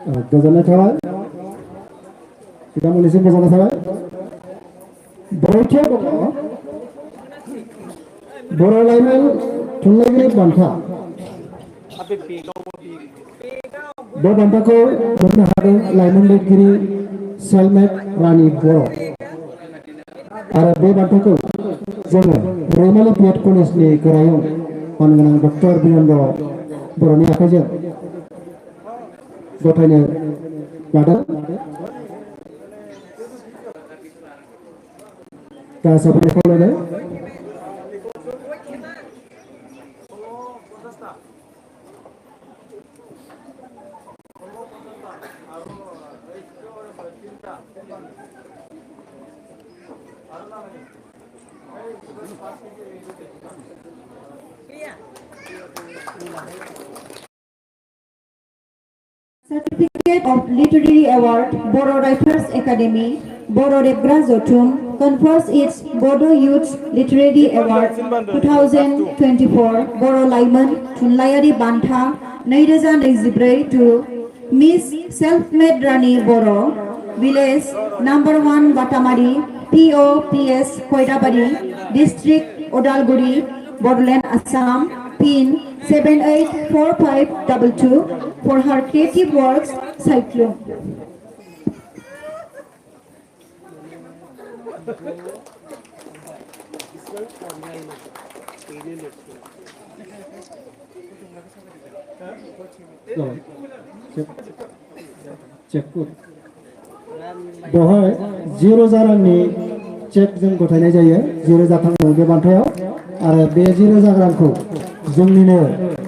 गोजोननाय थाबाय बिथांमोननिसिम गोजोननाय थाबाय ब्रैथियाव दङ बर' लाइमोन थुनलाइगिरि बान्था बे बान्थाखौ मोननो हादों लाइमोन लिरगिरि सेलमेट रानी बर' आरो बे बान्थाखौ जोङो रैमाली बिएड कलेजनि गोरायुं मानगोनां डक्टर बिरेन्द्र बर'नि आखाइजों गथायनो लादों गासैबो खावलायनाय Certificate of Literary Award, Bodo Writers Academy, Bodo Rebgra Jotum confers its Bodo Youth Literary Award 2024 Bodo Laiman Thunlayari Bantha 2024 to Miss Self-Made Rani Bodo, Village number 1 Batamari, POPS Koirabari, District Odalguri, Bodoland Assam, PIN 784522 for her creative works, Cyclone. बेवहाय 0,000 रांनि check जों गथायनाय जायो 0,000 थांनो बे बान्थायाव आरो बे 0,000 रांखौ जोंनिनो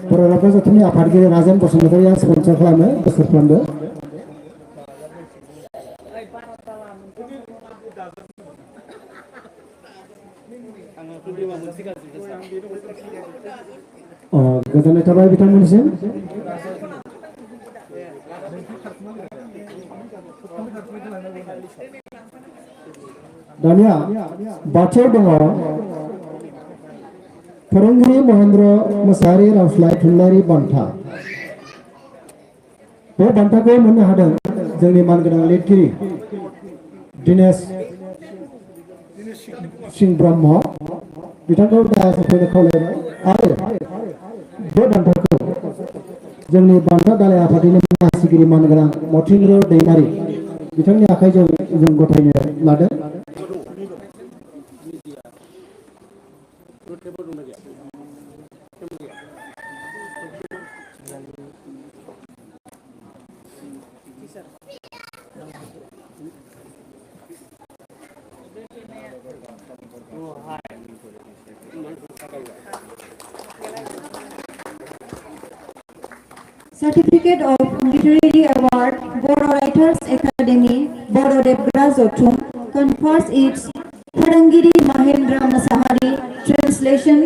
बर' रावखौ जोथोननि आफादगिरि राजेन बसुमतारिया स्पन्सर खालामो बोसोरफ्रोमबो गोजोननाय थाबाय बिथांमोननिसिम दानिया बाथियाव दङ फोरोंगिरि महेन्द्र मोसाहारि रावस्लाय थुनलाइयारि बान्था बे बान्थाखौ मोननो हादों जोंनि मानगोनां लिरगिरि दिनेश सिंह ब्रह्म बिथांखौ दा सफैनो खावलायबाय आरो बे बान्थाखौ जोंनि बान्था दालाय आफादनि मासिगिरि मानगोनां मथिन्द्र दैमारि बिथांनि आखाइजों जों गथायनो लादों Certificate of Literary Award, Bodo Writers Academy, Bodo Rebgra Jotum confers its Karangiri Mahendra Masahari Translation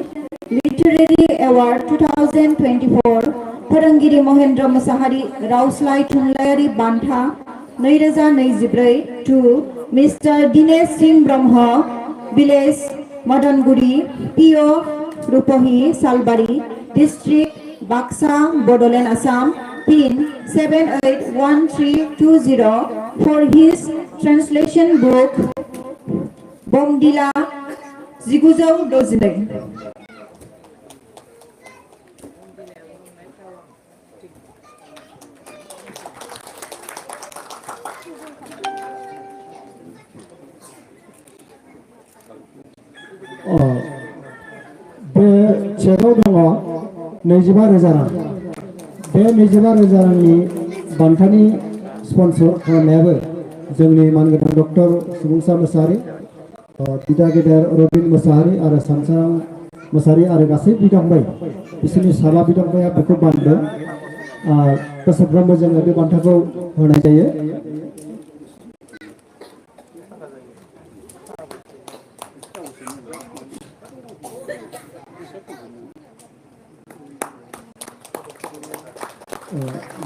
Literary Award 2024 Karangiri Mahendra Masahari Rauslai Thunlayari Bantha 2024 to Mr. Dinesh Singh Brahma, Village Madanguri, PO Rupahi Salbari, District Baksa, Bodoland Assam, PIN 781320 for his translation book Bongdila Ziguzau Dozile. बे चेकआव दङ 25,000 रां बे 25,000 रांनि बान्थानि sponsor खालामनायाबो जोंनि मानगोनां doctor सुबुंसा Mosahary बिदा गेदेर Robin Mosahary आरो सानसारां मोसाहारि आरो गासै बिदांबाय बिसोरनि साबा बिदांबाया बेखौ बानदों बोसोरफ्रोमबो जोङो बे बान्थाखौ होनाय जायो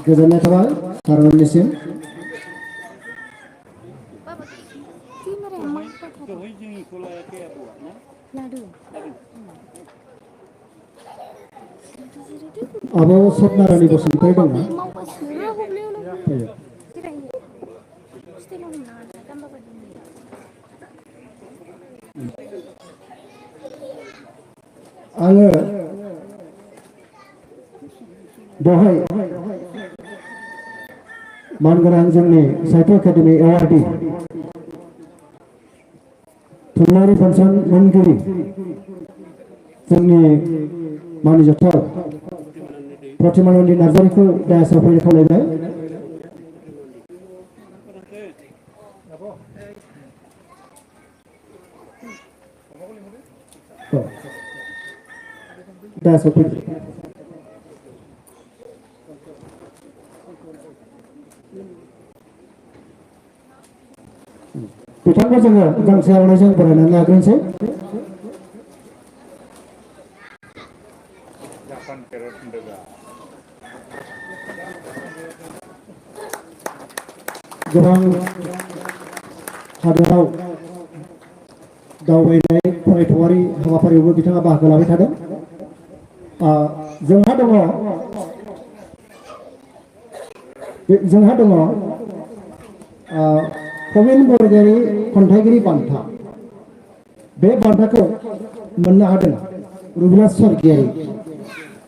गोजोननाय थाबाय सारमोननिसिम आब' सपनारानि बसुमतारी दं ना आङो बेवहाय मानगोनां जोंनि साहित्य एकाडेमि एवार्डी थुनलाइयारि पेन्सन मोनगिरि जोंनि मानिजाथाव प्रतिमानन्दि नार्जारिखौ दायासाव फैनो खावलायबाय। दायासाव फैदो। बिथांखौ जोङो गांसे आर'नाइजों बरायनानै लाग्रोनोसै। गोबां हादोराव दावबायनाय फरायथावारि हाबाफारियावबो बिथाङा बाहागो लाबाय थादों। जोंहा दङ प्रबिन बरगयारि खन्थाइगिरि बान्था। बे बान्थाखौ मोननो हादों रुबिलास सरगयारि।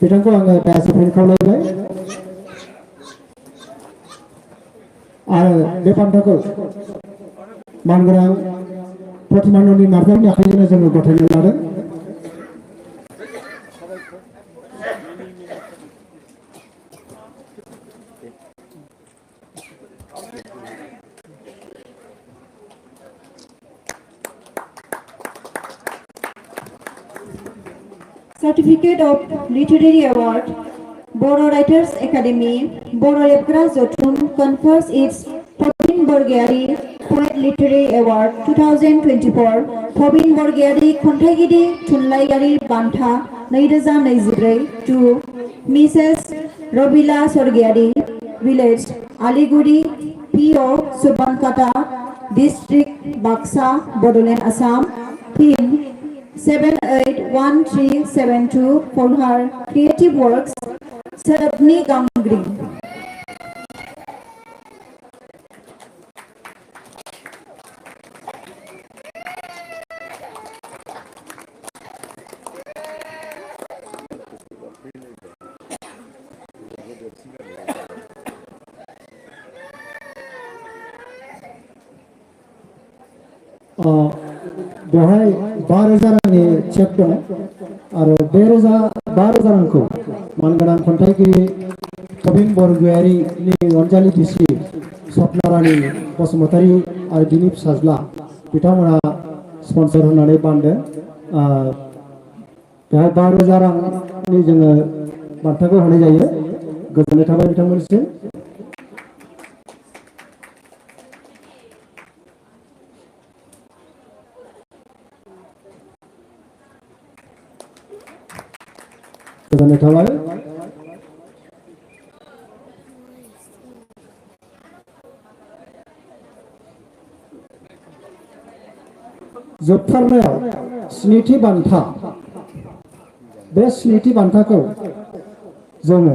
बिथांखौ आङो दायासाव फैनो खावलायबाय। आरो बे बान्थाखौ मानगोनां प्रतिमानन्दि नार्जारिनि आखाइजोंनो जोङो गथायना लादों। Certificate of Literary Award, Bodo Writers Academy, Bodo Lepgra Jotun confers its Probin Borgyaरि Poet Literary Award 2024 Probin Borgyaरि Khontaigiri Thunlaigari Bantha 2024 to Mrs. Robila Sorgyaरि, Village Aliguri, P.O. Subankata, District Baksa, Bodoland, Assam, PIN 781372 for her creative works. Sarabni Gangri. बेवहाय 5,000 रांनि check दं आरो 5,000 रांखौ मानगोनां खन्थाइगिरि प्रबिन बरगयारिनि अनजालि बिसि स्वप्नारानी बसुमतारी आरो बिनि फिसाज्ला बिथांमोना स्पन्सर होनानै बानदों। बेवहाय 5,000 रांनि जोङो बान्थाखौ होनाय जायो। गोजोननाय थाबाय बिथांमोननिसिम। गोजोननाय थाबाय। जोबथारनायाव स्निथि बान्था। बे स्निथि बान्थाखौ जोङो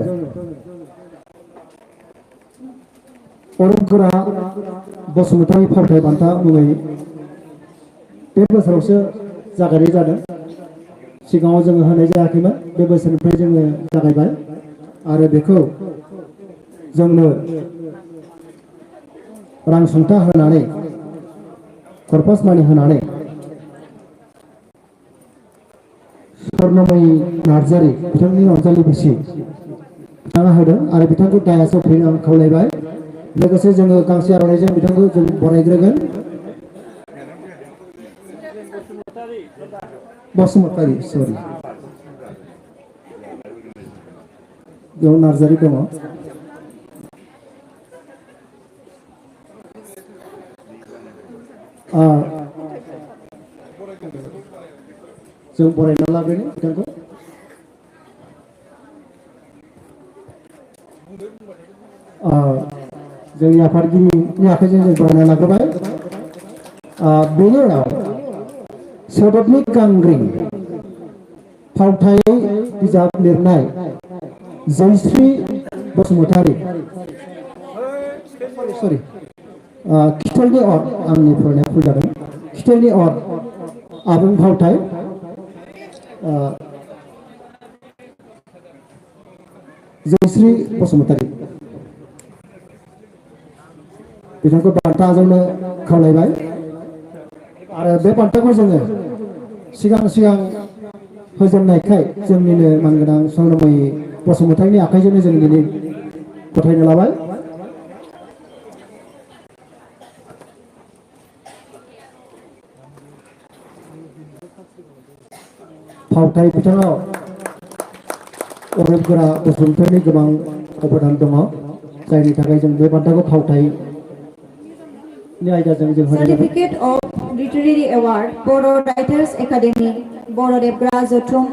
अरुणगोरा बसुमतारी फावथाय बान्था मुङै बे बोसोरावसो जागायनाय जादों। सिगाङाव जोङो होनाय जायाखैमोन। बे बोसोरनिफ्राय जोङो जागायबाय आरो बेखौ जोंनो रां सुंथा होनानै कर्पास मानि होनानै स्वर्णमयी नार्जारि बिथांनि अनजालि बिसि बिथाङा होदों आरो बिथांखौ दायासाव फैनो आं खावलायबाय। लोगोसे जोङो गांसे आर'नाइजों बिथांखौ जों बरायग्रोगोन। बसुमतारी सरि बेयाव नार्जारि दङ। जों बरायना लाग्रोनि बिथांखौ। जोंनि आफादगिरिनि आखाइजों जों बरायना लाग्रोबाय। बेनि उनाव सोदोबनि गांग्रि फावथाय बिजाब लिरनाय जयश्री बसुमतारी सरि खिथेरनि अर आंनि फरायनाया भुल जादों खिथेरनि अर आबुं फावथाय जयश्री बसुमतारी बिथांखौ बान्था आजावनो खावलायबाय आरो बे बान्थाखौ जोङो सिगां होजेननायखाय जोंनिनो मानगोनां स्वर्णमयी बसुमतारीनि आखाइजोंनो जों दिनै गथायनो लाबाय फावथाय बिथाङाव अरबगोरा बसुमतारीनि गोबां अबदान दङ जायनि थाखाय जों बे बान्थाखौ फावथायनि आयदाजों जों होनाय जादों Certificate of Literary Award, Bodo Writers Academy, Bododebra Jotum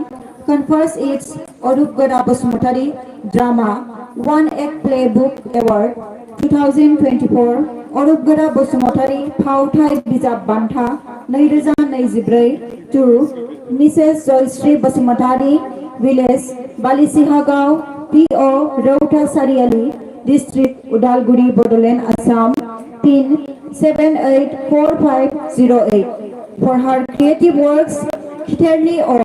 confers its Orupgara Basumotari Drama One Act Playbook Award 2024 Orupgara Basumotari Phauthai Bijab Bantha 2024 to Mrs. Joyশ্রী Basumotari, Village Balisihagao, P.O. Rauta Sariali, District Udalguri, Bodoland, Assam, PIN 784508 for her creative works, Khiterni Or.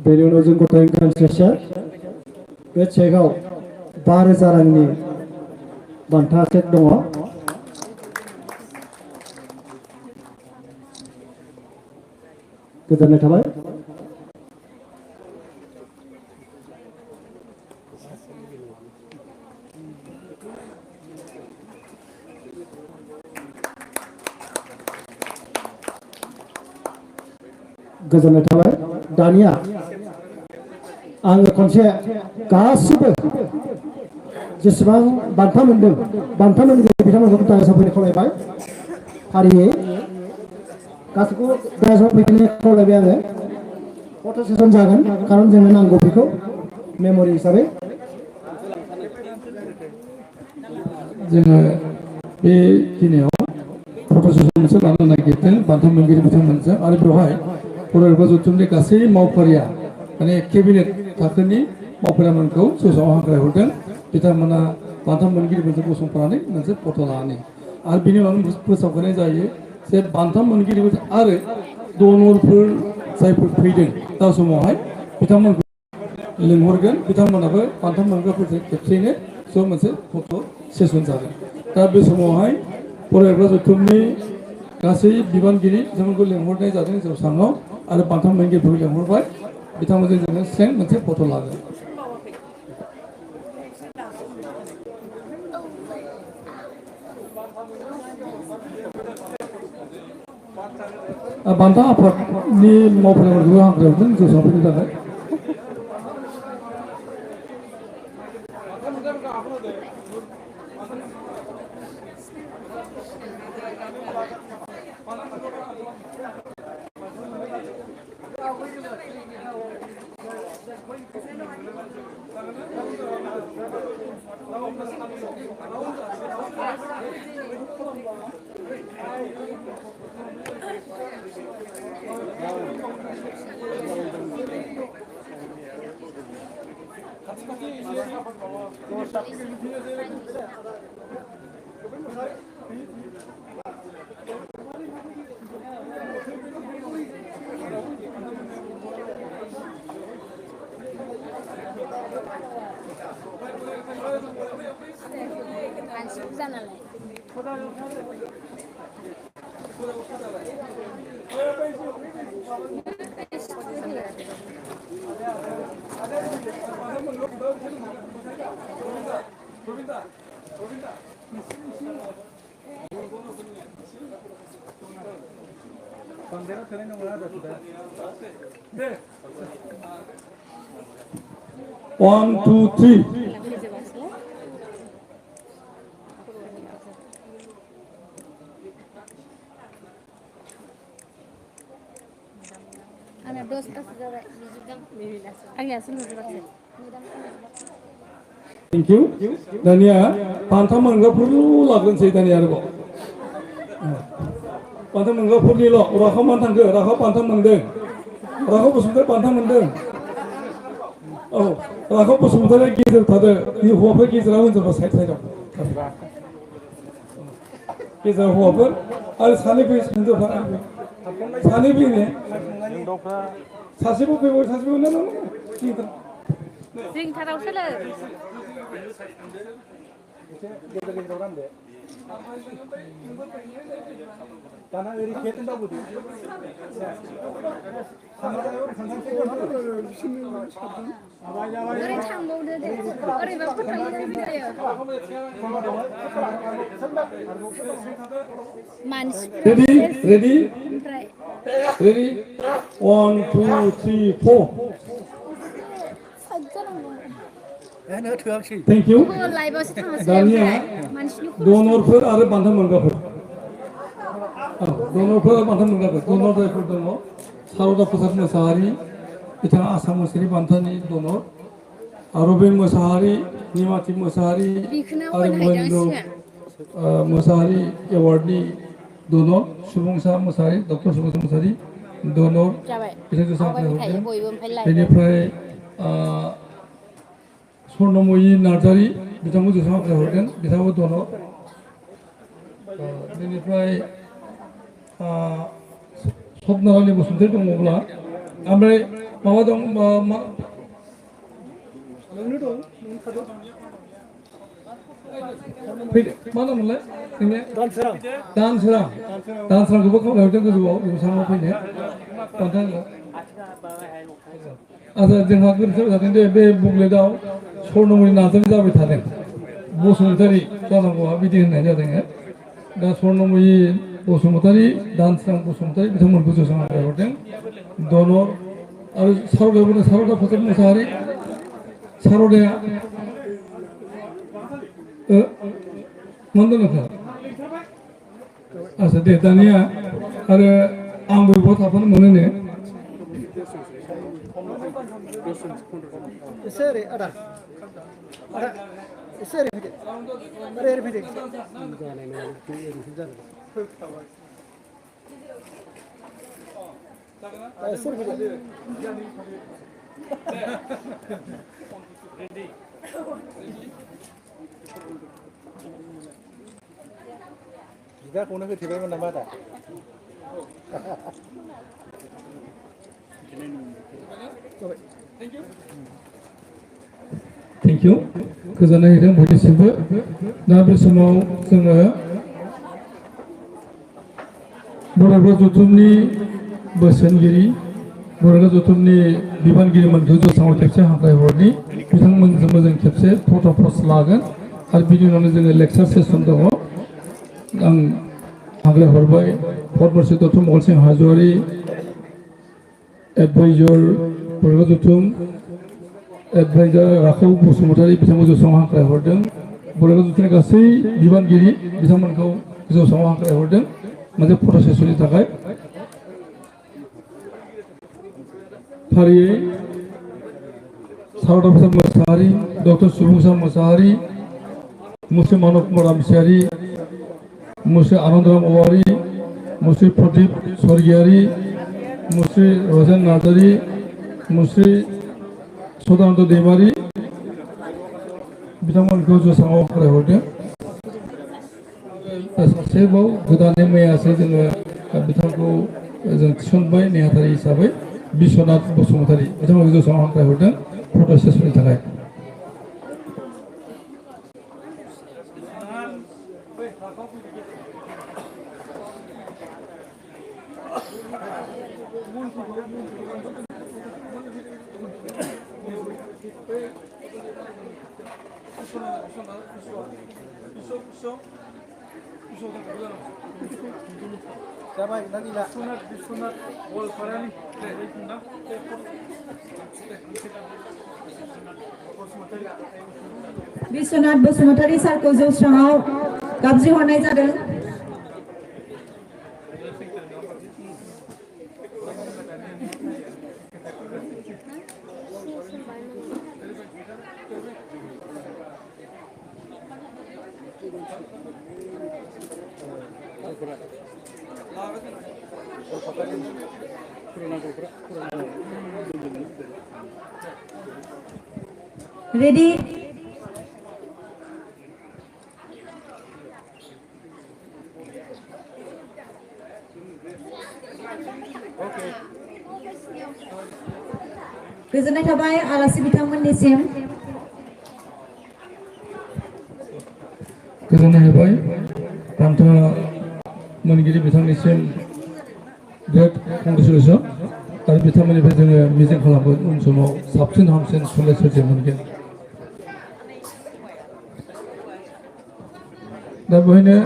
बेनि उनाव जों गथायनो गांसे check बे चेकआव 5,000 रांनि बान्था check दङ गोजोननाय थाबाय गोजोननाय थाबाय दानिया आङो खनसे गासिबो जेसेबां बान्था मोनदों बिथांमोनखौ दायासाव फैनो खावलायबाय फारियै गासैखौबो दायासाव फैनो खावलायबाय आङो फट' सेसन जागोन खारन जोंनो नांगौ बेखौ मेम'रि हिसाबै जोङो बे दिनाव फट' सेसन मोनसे लानो नागिरदों बान्था मोनगिरि बिथांमोनजों आरो बेवहाय बड'लेण्ड जथुमनि गासै मावफारिया माने केबिनेट थाखोनि मावफारियामोनखौ ससेआव हांख्रायहरदों बिथांमोना बान्था मोनगिरिफोरजों गसंफानानै मोनसे फट' लानानै आरो बिनि उनाव फोसावखानाय जायो जे बान्था मोनगिरिफोर आरो डनरफोर जायफोर फैदों दा समावहाय बिथांमोनखौ लिंहरगोन बिथांमोनाबो बान्था मोनग्राफोरजों खेबसेयैनो ज' मोनसे फट' सेसन जागोन दा बे समावहाय बड'लेण्ड जथुमनि गासै बिबानगिरि बिथांमोनखौ लिंहरनाय जादों जौसाङाव आरो बान्था मोनगिरिफोरखौ लिंहरबाय बिथांमोनजों जोङो सें मोनसे फट' लागोन बान्था आफादनि मावफारियाफोरखौ हांख्रायहरदों जौसांफोरनि थाखाय One, two, three. Thank you. Dania, pantai mangga perlu lakukan saya Dania arbo. बान्था मोनग्राफोरनिल' राखाव मान थांखो राखाव बान्था मोनदों राखाव बसुमतारी बान्था मोनदों औ राखाव बसुमतारी गेजेराव थादों हौवाफोर गेजेराव हिनजावफोर साइडआव गेजेराव हौवाफोर आरो सानै फैयो हिनजावफ्रा सानै फैयो सासेबो फैबाय सासेबो जिंथाराव सोलो दाना ओरै खेथन दावबोदो ओरै थांबावदो दे ओरैबा फोथांनो जायो मानसिफ्रा ready ओमफ्राय ready 1 2 3 4 thank you लाइभआवसो थाङासै दानिया मानसिनि डनरफोर आरो बान्था मोनग्राफोर डनरफोर आरो बान्था मोनग्राफोर डनर जायफोर दङ सारदा प्रसाद मोसाहारि बिथाङा आसाम मोसाहारि बान्थानि डनर रबिन मोसाहारि निमाथि मोसाहारि बेखौनो आरो होनो महेन्द्र हायदांसिगोन मोसाहारि एवार्डनि डनर सुबुंसा मोसाहारि डक्टर सुबुंसा मोसाहारि डनर जाबाय बिथांखौ आवगायबाय थायो सानखौ बयबो ओमफ्राय लाइभआव बेनिफ्राय स्वर्णमयी नार्जारि बिथांखौ जौसां हरदों बिथाङाबो डनर बेनिफ्राय सपनारानि बसुमतारी दङब्ला ओमफ्राय माबा दं फैदो मा नाममोनलाय नोंनिया दानसोरांखौबो खावलायहरदों गोजौआव जौसाङाव फैनो बान्था आচ্ছা जोंहा गोरोन्थि जादों दे बे बुब्लियाव स्वर्णमयी नार्जारि जाबाय थादों बसुमतारी जानांगौआ बिदि होननाय जादों दा स्वर्णमयी बसुमतारी दानसोरां बसुमतारी बिथांमोनखौ जौसां हरदों डनर आरो सारदायावबो सारदा प्रसाद मोसाहारि सारदाया मोनदों नोंथां आচ্ছা दे दानिया आरो आंबो बहा थाफानो मोनोनो एसे ओरै आदा एसे ओरै फैदो ओरै फैदो जानाय नङा ओरैसो जादों एसे फैदो बिदाखौनो होथेबायमोन नामा आदा थेंक इउ गोजोननाय होदों बयनिसिमबो दा बे समाव जोङो बर'राव जथुमनि बोसोनगिरि बर'राव जथुमनि बिबानगिरिमोनखौ जौसाङाव खेबसे हांख्रायहरनि बिथांमोनजोंबो जों खेबसे फट' पस्ट लागोन आरो बिनि उनावनो जोङो लेक्सार सेसन दङ आं हांख्रायहरबाय पद्मश्री डक्टर मंगल सिं हाज'वारि एडभाइजर बर'राव जथुम एडभाइजार राखाव बसुमतारी बिथांखौ जौसाङाव हांख्रायहरदों बर'राव जथुमनि गासै बिबानगिरि बिथांमोनखौ जौसाङाव हांख्रायहरदों मोनसे फट' सेसननि थाखाय फारियै सारदा प्रसाद मोसाहारि डक्टर सुबुंसा मोसाहारि मुस्रि मानब कुमार रामसियारि मुस्रि आनन्दराम औवारि मुस्रि प्रदीप स्वर्गियारि मुस्रि रजेन नार्जारि मुस्रि सदानन्द दैमारि बिथांमोनखौ जौसाङाव हांख्रायहरदों सासेबाव गोदानै मैयासो जोङो बिथांखौ जों थिसनबाय नेहाथारि हिसाबै बिश्वनाथ बसुमतारी बिथांमोनखौ जौसाङाव हांख्रायहरदों फट' सेसननि थाखाय जाबाय ना गैला बिश्वनाथ बसुमतारी सारखौ जौस्राङाव गाबज्रिहरनाय जादों Ready? गोजोननाय थाबाय आलासि बिथांमोननिसिम गोजोननाय होबाय बान्था मोनगिरि बिथांनिसिम ग्रेट कंग्रेचुलेसन आरो बिथांमोननिफ्राय जोङो मिजिं खालामगोन उन समाव साबसिन हामसिन थुनलाइ सोरजि मोनगोन दा बेवहायनो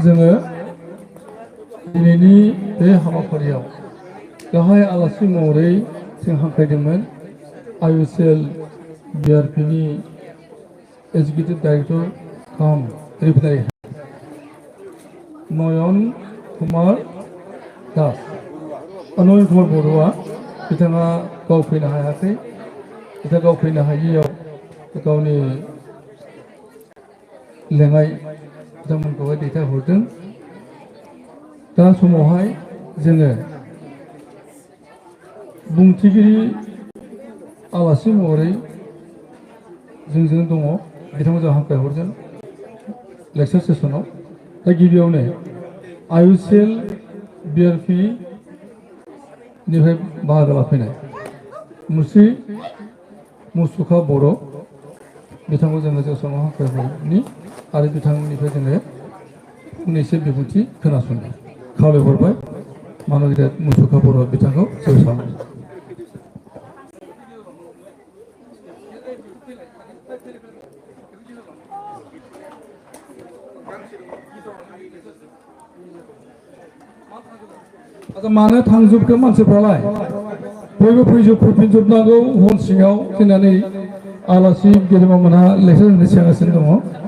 जोङो दिनैनि बे हाबाफारियाव गाहाय आलासि महरै जों हांख्रायदोंमोन IUCL BRPनि एजुकेटिभ डाइरेक्टर काम रिफाइनारि नयन कुमार दास नयन कुमार बर'आ बिथाङा गाव फैनो हायाखै बिथाङा गाव फैनो हायियाव गावनि लेङाइ बिथांमोनखौहाय दैथायहरदों दा समावहाय जोङो बुंथिगिरि आलासि महरै जोंजों दङ बिथांमोन जों हांख्रायहरगोन लेक्सार सेसनाव दा गिबियावनो IUCL BRP निफ्राय बाहागो लाफैनाय मुसुखा बर' बिथांखौ जोङो जौसाङाव हांख्रायहरनि आरो बिथांनिफ्राय जोङो फंनैसो बिबुंथि खोनासंनो खावलायहरबाय मानगिरि मुसुखा बर' बिथांखौ जौसाङाव मानो थांजोबखो मानसिफ्रालाय बयबो फैफिनजोबनांगौ हल सिङाव फैनानै आलासि गेदेमामोनहा लेक्सार होनो सिगांगासिनो दङ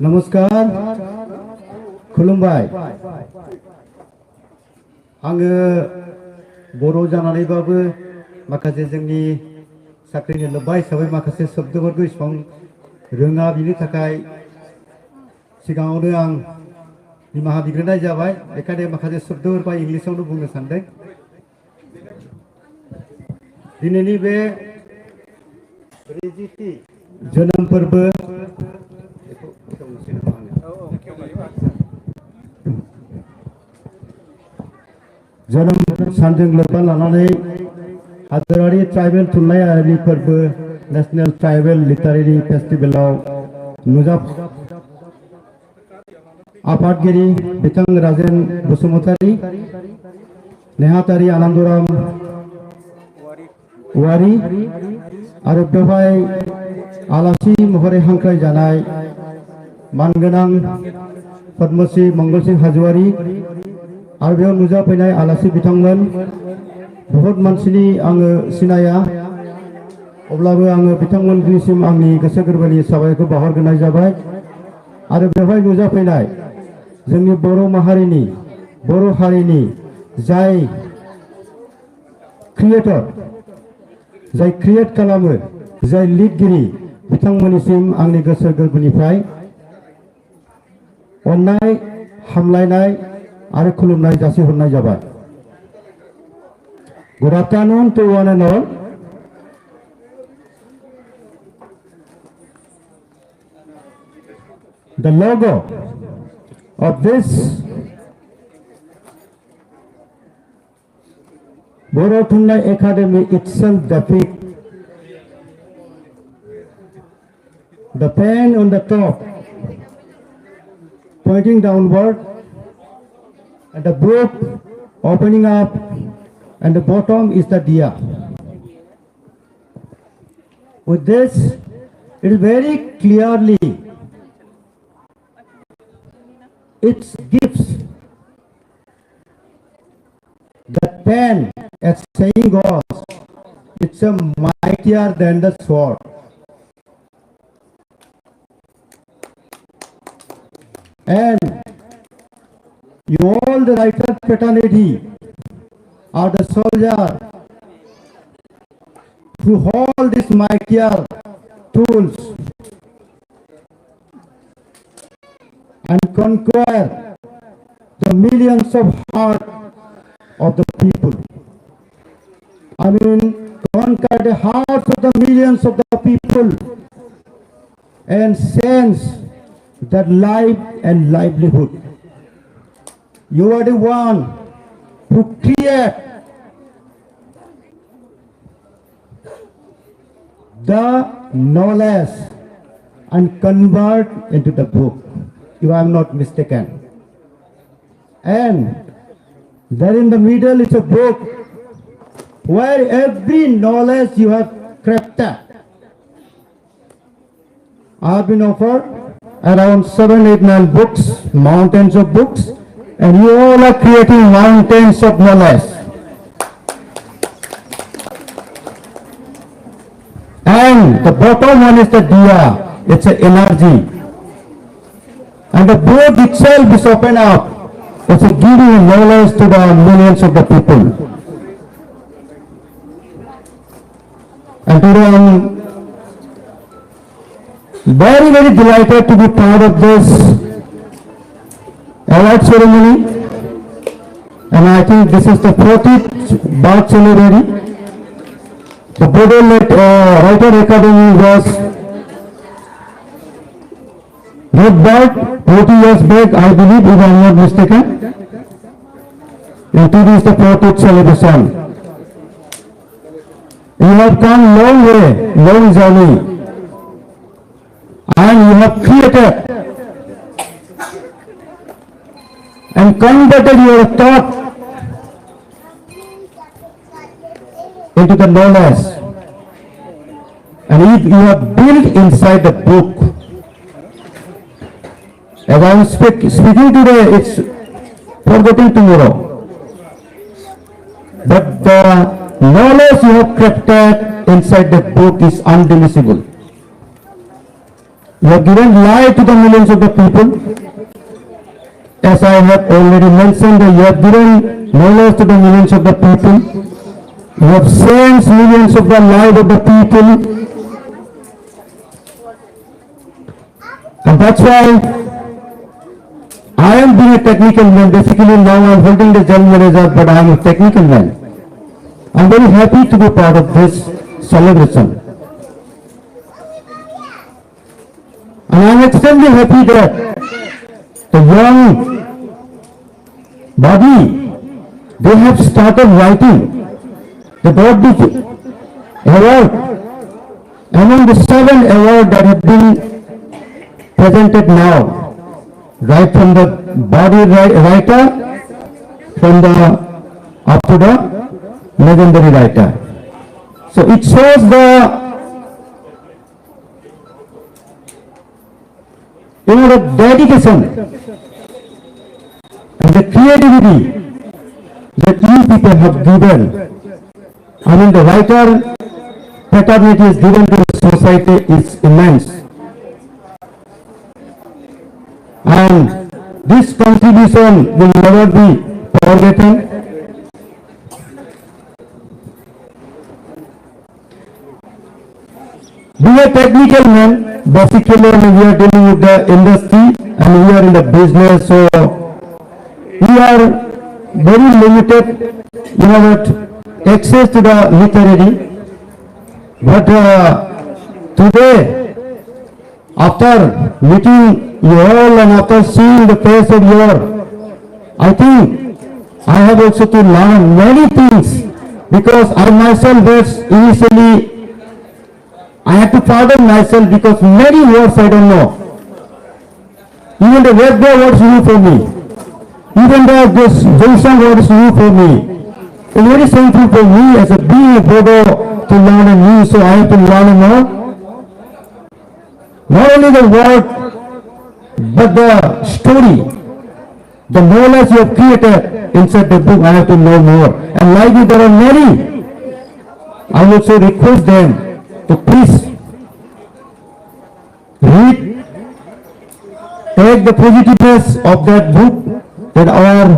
नमस्कार खुलुमबाय आङो बर' जानानैबाबो माखासे जोंनि साख्रिनि लोब्बा हिसाबै माखासे शब्दफोरखौ इसेबां रोङा बिनि थाखाय सिगाङावनो आं निमाहा बिग्रोनाय जाबाय बेखायनो माखासे शब्दफोरखौ इंलिसावनो बुंनो सानदों दिनैनि बे जोनोम फोरबो जोनोम सानजों लोब्बा लानानै हादोरारि ट्राइबेल थुनलाइयारि फोरबो नेशनेल ट्राइबेल लिटारेरि फेस्टिभेलाव नुजाब आफादगिरि बिथां राजेन बसुमतारी नेहाथारि आनन्दराम औवारी आरो बेवहाय आलासि महरै हांख्राय जानाय मानगोनां पद्मश्री मंगलसिं हाजवारी आरो बेयाव नुजाफैनाय आलासि बिथांमोन बहुत मानसिनि आङो सिनाया अब्लाबो आङो बिथांमोननिसिम आंनि गोसो गोरबोनि साबायखर बावहरग्रोनाय जाबाय आरो बेवहाय नुजाफैनाय जोंनि बर' माहारिनि बर' हारिनि जाय क्रिएटर जाय क्रिएट खालामो जाय लिरगिरि बिथांमोननिसिम आंनि गोसो गोरबोनिफ्राय अननाय हामलायनाय आरो खुलुमनाय जासिहरनाय जाबाय good afternoon to one and all The logo of this Bodoland Academy itself depicts the pen on the top pointing downward and the book opening up and the bottom is the diya. With this, it is very clearly its gifts. The pen, as saying goes, it's a mightier than the sword. And you all the writer fraternity are the soldier who hold these mightier tools and conquer the millions of hearts of the people. I mean, conquer the hearts of the millions of the people and sense that life and livelihood. You are the one who create the knowledge and convert into the book, if I am not mistaken. And there in the middle is a book where every knowledge you have crafted. I have been offered around 7, 8, 9 books, mountains of books, and you all are creating mountains of knowledge. And the bottom one is the diya, it's an energy. And the book itself is open up. It's a giving knowledge to the millions of the people. And today I'm very, very delighted to be part of this award ceremony. And I think this is the 40th birth ceremony. The Bodoland Writer Academy was not bad 40 years back, I believe, if I am not mistaken. And today is the 40th celebration. You have come long way, long journey, and you have created and converted your thought into the knowledge. And if you have built inside the book, as I am speaking today, it's forgotten tomorrow. But the knowledge you have crafted inside the book is undeniable. You have given life to the millions of the people. As I have already mentioned, you have given knowledge to the millions of the people. You have changed millions of the lives of the people. And that's why I am being a technical man. Basically now I am holding the general manager, but I am a technical man. I am very happy to be part of this celebration. And I am extremely happy that the young body, they have started writing. They got the award among the 7 awards that have been presented now. Right from the body writer, from the up to the legendary writer. So it shows the the dedication and the creativity that you people have given. I mean, the writer fraternity is given to the society is immense. And this contribution will never be forgotten. We are technical men, basically we are dealing with the industry and we are in the business, so we are very limited, access to the literary. But today, after meeting you all and after seeing the face of I think I have also to learn many things, because I myself was initially, I had to pardon myself because many words I don't know. Even the Vedda words new for me. Even this Jason words new for me. It's very simple for me as a being a Bodo to learn a new, so I have to learn more. Not only the word, but the story The knowledge you have created inside the book, I have to know more. And like you, there are many. I also request them to please read, take the positiveness of that book that our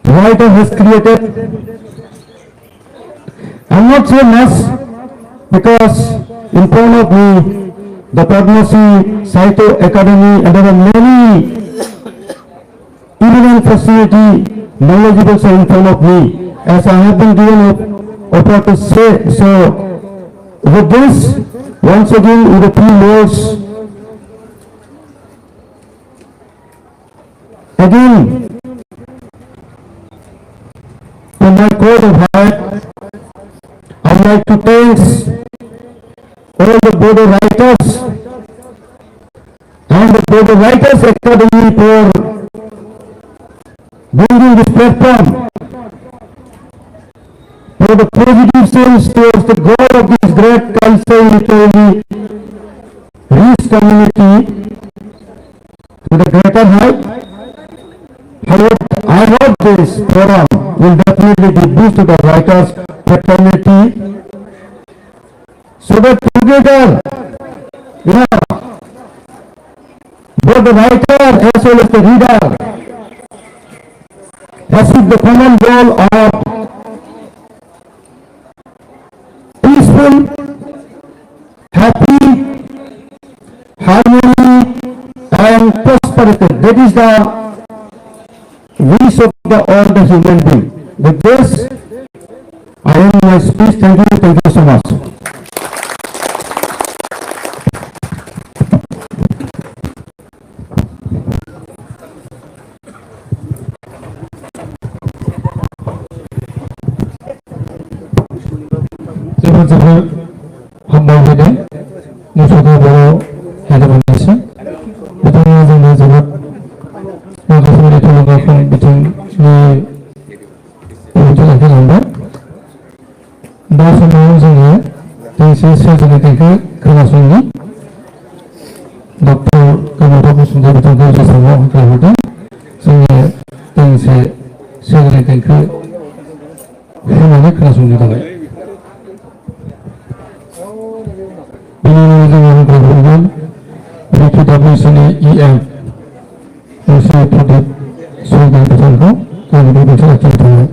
writer has created. I'm not so much because in front of me, the Padmasri Saito Academy, and there are many eminent facility, knowledgeable in front of me, as I have been given an offer to say. So, with this, once again, with a few words, again, from my code of heart, I would like to thank all the Bodo writers and the Bodo Writers Academy for bringing this platform for the positive sense towards the goal of this great cultural literary rich community to the greater height. I hope this forum will definitely be boost to the writers' fraternity, so that together, both the writer as well as the reader achieve the common goal of peaceful, happy, harmony and prosperity. That is the wish of all the human being. With this, I end my speech. Thank you so much. जोबोर हामबाय मुसुखा बर' हारिमुनिसिम बिथाङा जोंनो जोबोद माखासे माने थुलुंगाखां बिथांनि बिबुंथि लाखिलांबाय। दा समाव जोङो दोंसे सोरजिनाय देंखो खोनासंनि डक्टर कमलनाथ बसुमतारी बिथांखौ जेसाङाव हांख्रायहरदों जोङो दोंसे सोरजिनाय देंखो होनानै खोनासंनो थाखाय। PWCनि EM मुसुखा प्रदीप सरकार बिथांखौ जों बिबुंथि लाखिनो थाखाय।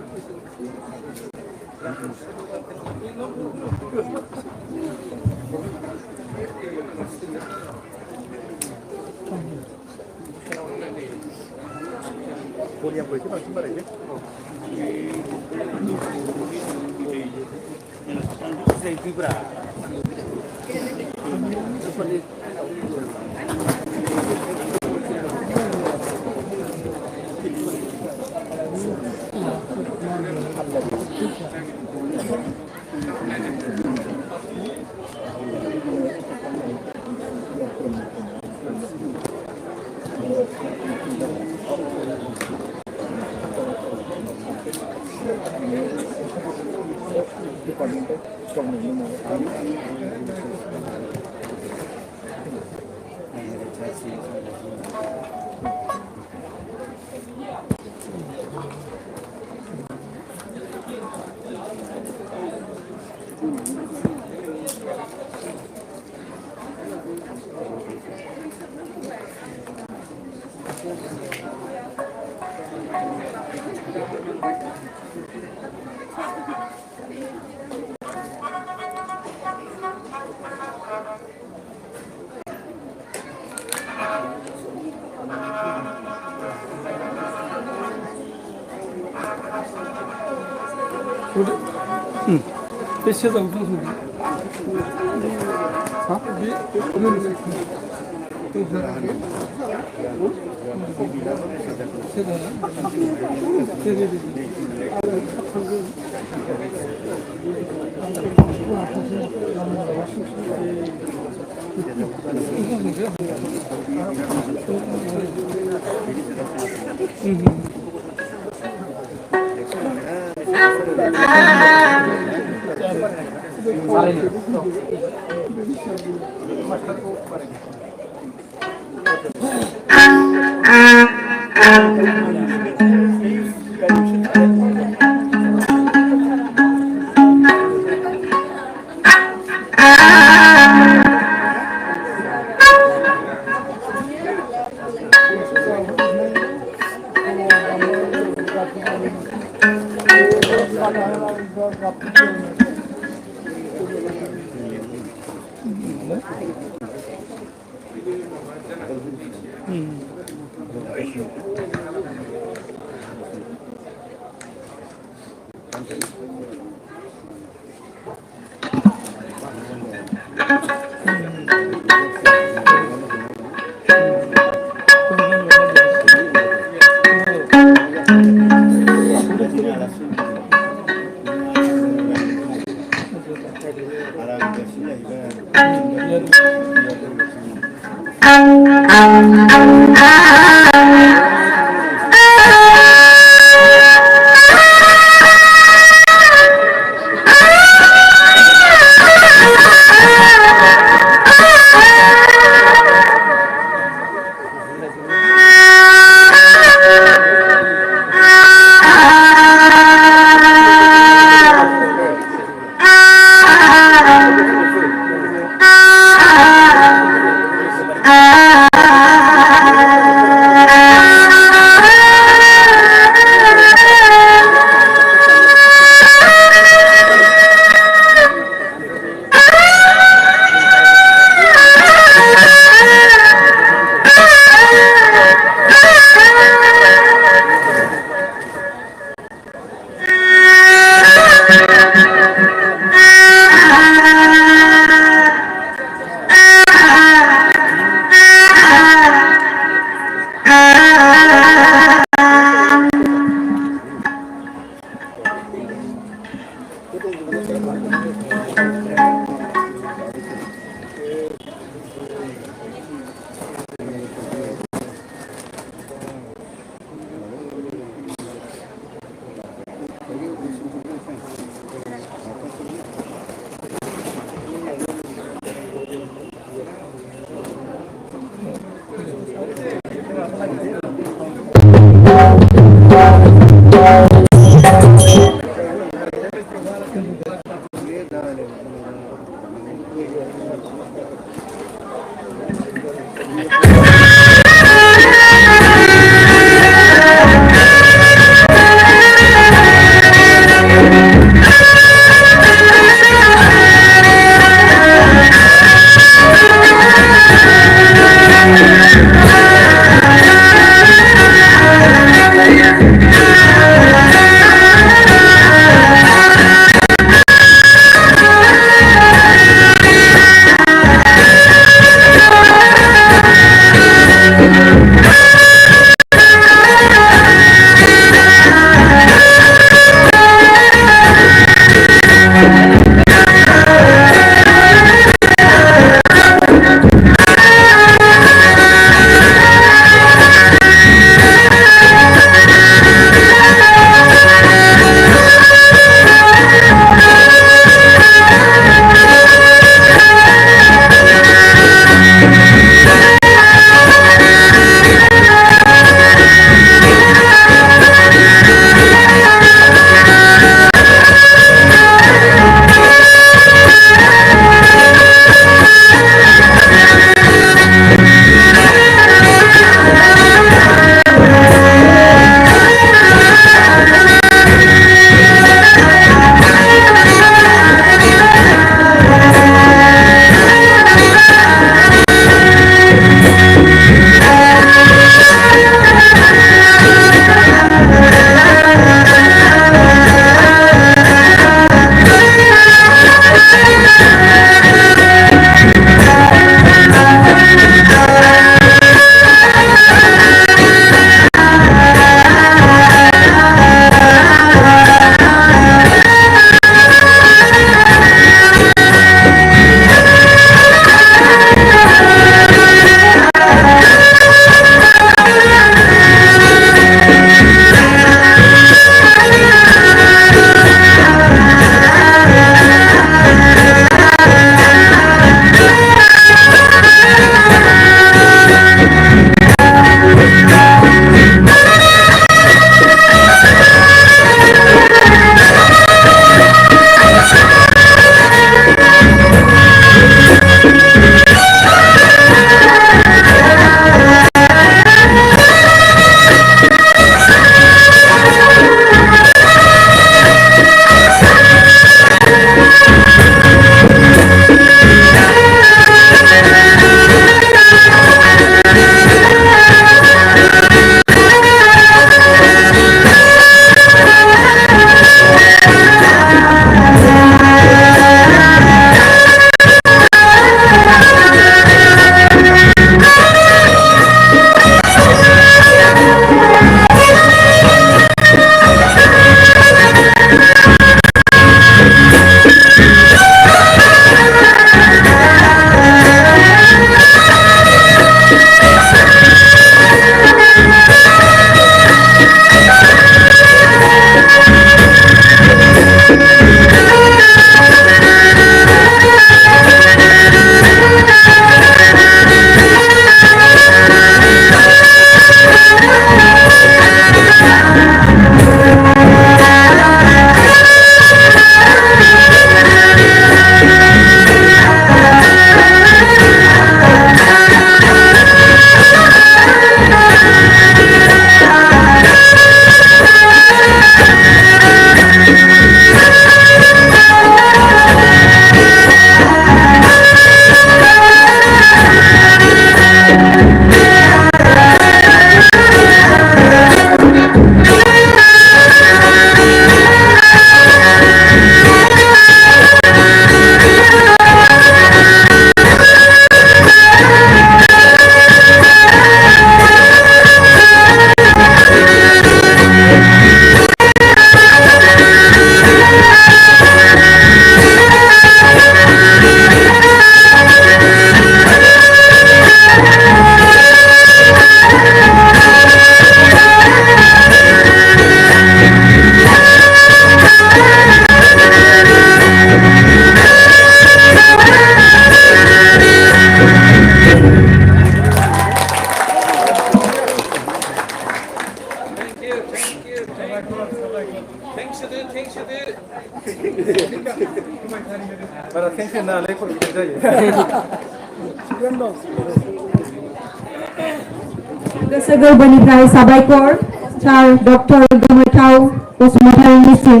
गोसो गोरबोनिफ्राय साबायखर सार डक्टर गोमोथाव बसुमतारीनिसिम।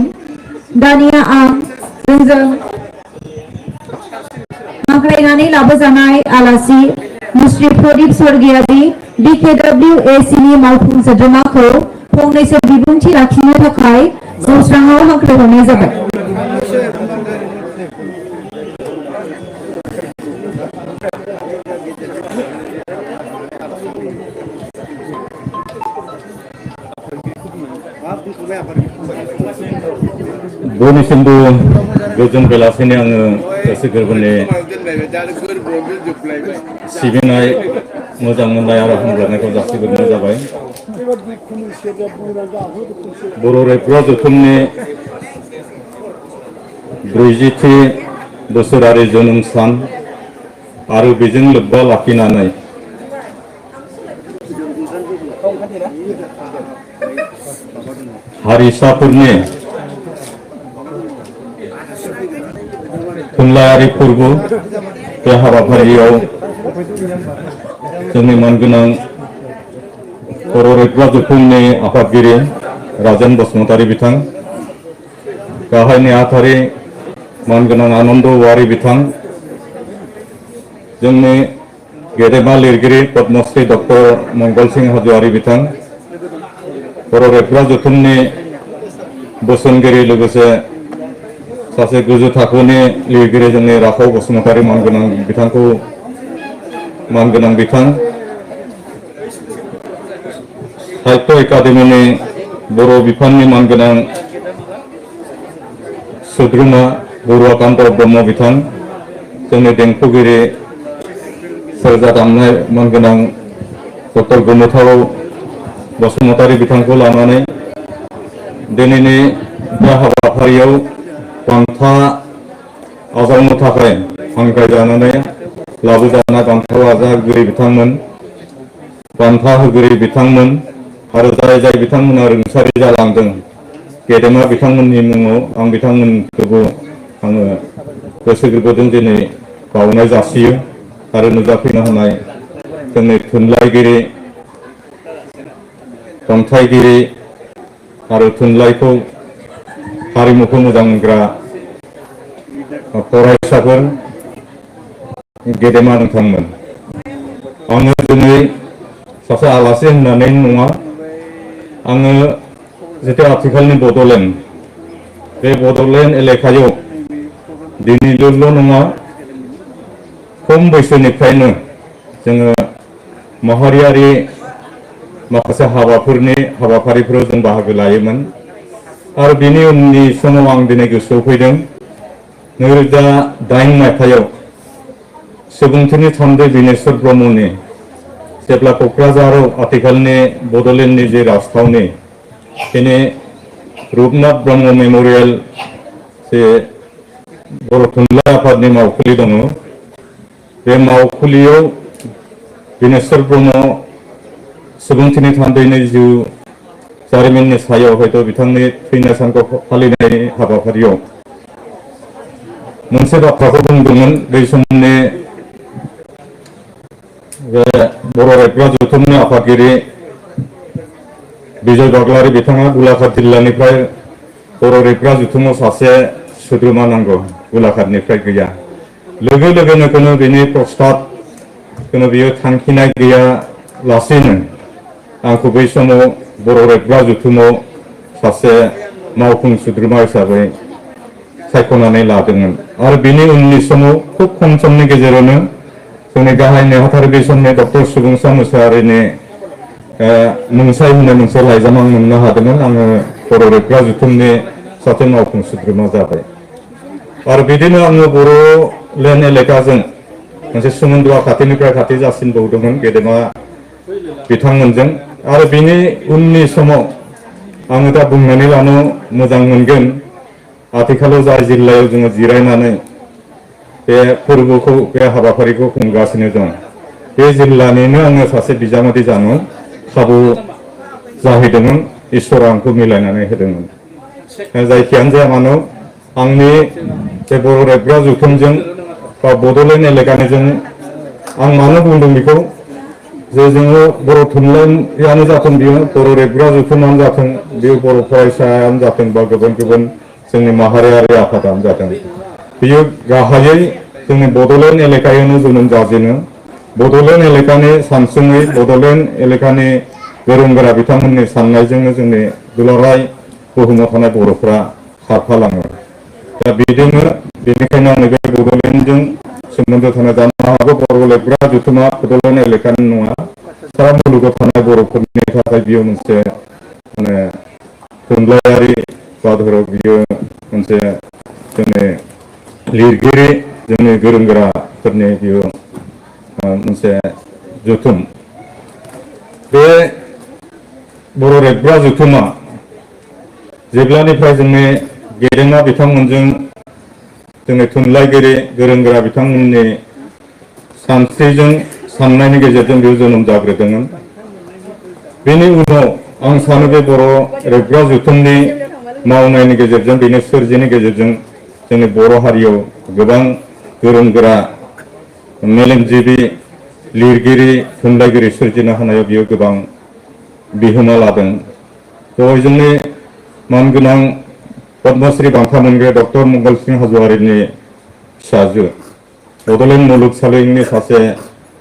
दानिया आं जोंजों हांख्रायनानै लाबोजानाय आलासि मुस्रि प्रदीप स्वर्गियारि BKWAC नि मावफुं सोद्रोमाखौ फंनैसो बिबुंथि लाखिनो थाखाय जौस्राङाव हांख्रायहरनाय जाबाय। बयनिसिमबो गोजोन बेलासिनि आङो गोसो गोरबोनि सिबिनाय मोजां मोननाय आरो हामब्लायनायखौ जासिहरनाय जाबाय। बर' रेबग्रा जथुमनि 40थि बोसोरारि जोनोम सान आरो बेजों लोब्बा लाखिनानै हारिसाफोरनि थुनलाइयारि फोरबो बे हाबाफारियाव जोंनि मानगोनां बर' रेबग्रा जथुमनि आफादगिरि राजेन बसुमतारी बिथां, गाहाय नेहाथारि मानगोनां आनन्द औवारी बिथां, जोंनि गेदेमा लिरगिरि पद्मश्री डक्टर मंगल सिंह हाज'वारी बिथां, बर' रेबग्रा जथुमनि बोसोनगिरि लोगोसे सासे गोजौ थाखोनि लिरगिरि जोंनि राखाव बसुमतारी मानगोनां बिथां, साहित्य एकाडेमिनि बर' बिफाननि मानगोनां सोद्रोमा बरुवाकान्त ब्रह्म बिथां, जोंनि देंखोगिरि सेरजा दामनाय मानगोनां डक्टर गोमोथाव बसुमतारी बिथांखौ लानानै दिनैनि बे हाबाफारियाव बान्था आजावनो थाखाय हांख्रायजानानै लाबोजानाय बान्था आजावगिरि बिथांमोन, बान्था होगिरि बिथांमोन आरो जाय बिथांमोना रुंसारि जालांदों गेदेमा बिथांमोननि मुङाव आं बिथांमोनखौबो आङो गोसो गोरबोजों दिनै बावनाय जासियो आरो नुजाफैनो हानाय जोंनि थुनलाइगिरि, खन्थाइगिरि आरो थुनलाइखौ हारिमुखौ मोजां मोनग्रा फरायसाफोर, गेदेमा नोंथांमोन, आङो दिनै सासे आलासि होननानै नङा, आङो जितु आथिखालनि बड'लेण्ड बे बड'लेण्ड एलेकायाव दिनैल' नङा खम बैसोनिफ्रायनो जोङो माहारियारि माखासे हाबाफारिफोराव जों बाहागो लायोमोन आरो बिनि उननि समाव आं दिनै गोसोआव फैदों 2008 मायथाइयाव सुबुंथिनि थान्दै बिनेश्वर ब्रह्मनि जेब्ला क'क्राझाराव आथिखालनि बड'लेण्डनि जे राजथावनि दिनै रुपनाथ ब्रह्म मेम'रियेल जे बर' थुनलाइ आफादनि मावखुलि दङ, बे मावखुलियाव बिनेश्वर ब्रह्म सुबुंथिनि थान्दैनि जिउ जारिमिननि सायाव हयथ' बिथांनि थैनाय सानखौ फालिनायनि हाबाफारियाव मोनसे बाथ्राखौ बुंदोंमोन। बै समनि बे बर' रेबग्रा जथुमनि आफादगिरि बिजय बाग्लारि बिथाङा गलाघाट जिल्लानिफ्राय बर' रेबग्रा जथुमाव सासे सोद्रोमा नांगौ, गलाघाटनिफ्राय गैया, लोगो लोगोनो बिनि प्रस्ताब बियो थांखिनाय गैयालासेनो आंखौ बै समाव बर' रेबग्रा जथुमाव सासे मावफुं सोद्रोमा हिसाबै सायख'नानै लादोंमोन आरो बिनि उननि समाव खुब खम समनि गेजेरावनो जोंनि गाहाय नेहाथारि बै समनि डक्टर सुबुंसा मुसाहारिनि मुंसाइ होननाय मोनसे लाइजाम आं मोननो हादोंमोन। आङो बर' रेबग्रा जथुमनि सासे मावफुं सोद्रोमा जाबाय आरो बिदिनो आङो बड'लेण्ड एलेकाजों मोनसे सोमोन्दोआ खाथिनिफ्राय खाथि जासिनबावदोंमोन गेदेमा बिथांमोनजों आरो बिनि उननि समाव आङो दा बुंनानै लानो मोजां मोनगोन, आथिखालाव जाय जिल्लायाव जोङो जिरायनानै बे फोरबोखौ बे हाबाफारिखौ खुंगासिनो दं, बे जिल्लानिनो आङो सासे बिजामादै जानो खाबु जाहैदोंमोन, इसोरा आंखौ मिलायनानै होदोंमोन। जायखियानो जाया मानो आंनि बे बर' रेबग्रा जथुमजों बा बड'लेण्ड एलेकानिजों आं मानो बुंदों बेखौ जे जोङो बर' थुनलाइयानो जाथों बियो बर' रेबग्रा जथुमानो जाथों बियो बर' फरायसायानो जाथों बा गुबुन गुबुन जोंनि माहारियारि आफादानो जाथों बियो गाहायै जोंनि बड'लेण्ड एलेकायावनो जोनोम जाजेनो बड'लेण्ड एलेकानि सानसुमै बड'लेण्ड एलेकानि गोरों गोरा बिथांमोननि साननायजोंनो जोंनि दुलाराय बुहुमाव थानाय बर'फ्रा खारफालाङो दा बिदिनो बेनिखायनो आङो बे बड'लेण्डजों सोमोन्दो थानाय जानो हागौ बर' लेबग्रा जथुमा बड'लेण्ड एलेकानि नङा सारा मुलुगाव थानाय बर'फोरनि थाखाय बियो मोनसे माने थुनलाइयारि बादराव बियो मोनसे जोंनि लिरगिरि जोंनि गोरों गोराफोरनि बियो मोनसे जथुम बे बर' रेबग्रा जथुमा जेब्लानिफ्राय जोंनि गेदेमा बिथांमोनजों जोंनि थुनलाइगिरि गोरों गोरा बिथांमोननि सानस्रिजों साननायनि गेजेरजों बेयाव जोनोम जाग्रोदोंमोन बेनि उनाव आं सानो बे बर' रेबग्रा जथुमनि मावनायनि गेजेरजों बेनि सोरजिनि गेजेरजों जोंनि बर' हारियाव गोबां गोरों गोरा मेलेमजिबि लिरगिरि थुनलाइगिरि सोरजिनो हानायाव बियो गोबां बिहोमा लादों दहाय जोंनि मानगोनां पद्मश्री बान्था मोनगिरि डक्टर मंगल सिं हाज'वारिनि फिसाजो बड'लेण्ड मुलुगसोलोंसालिनि सासे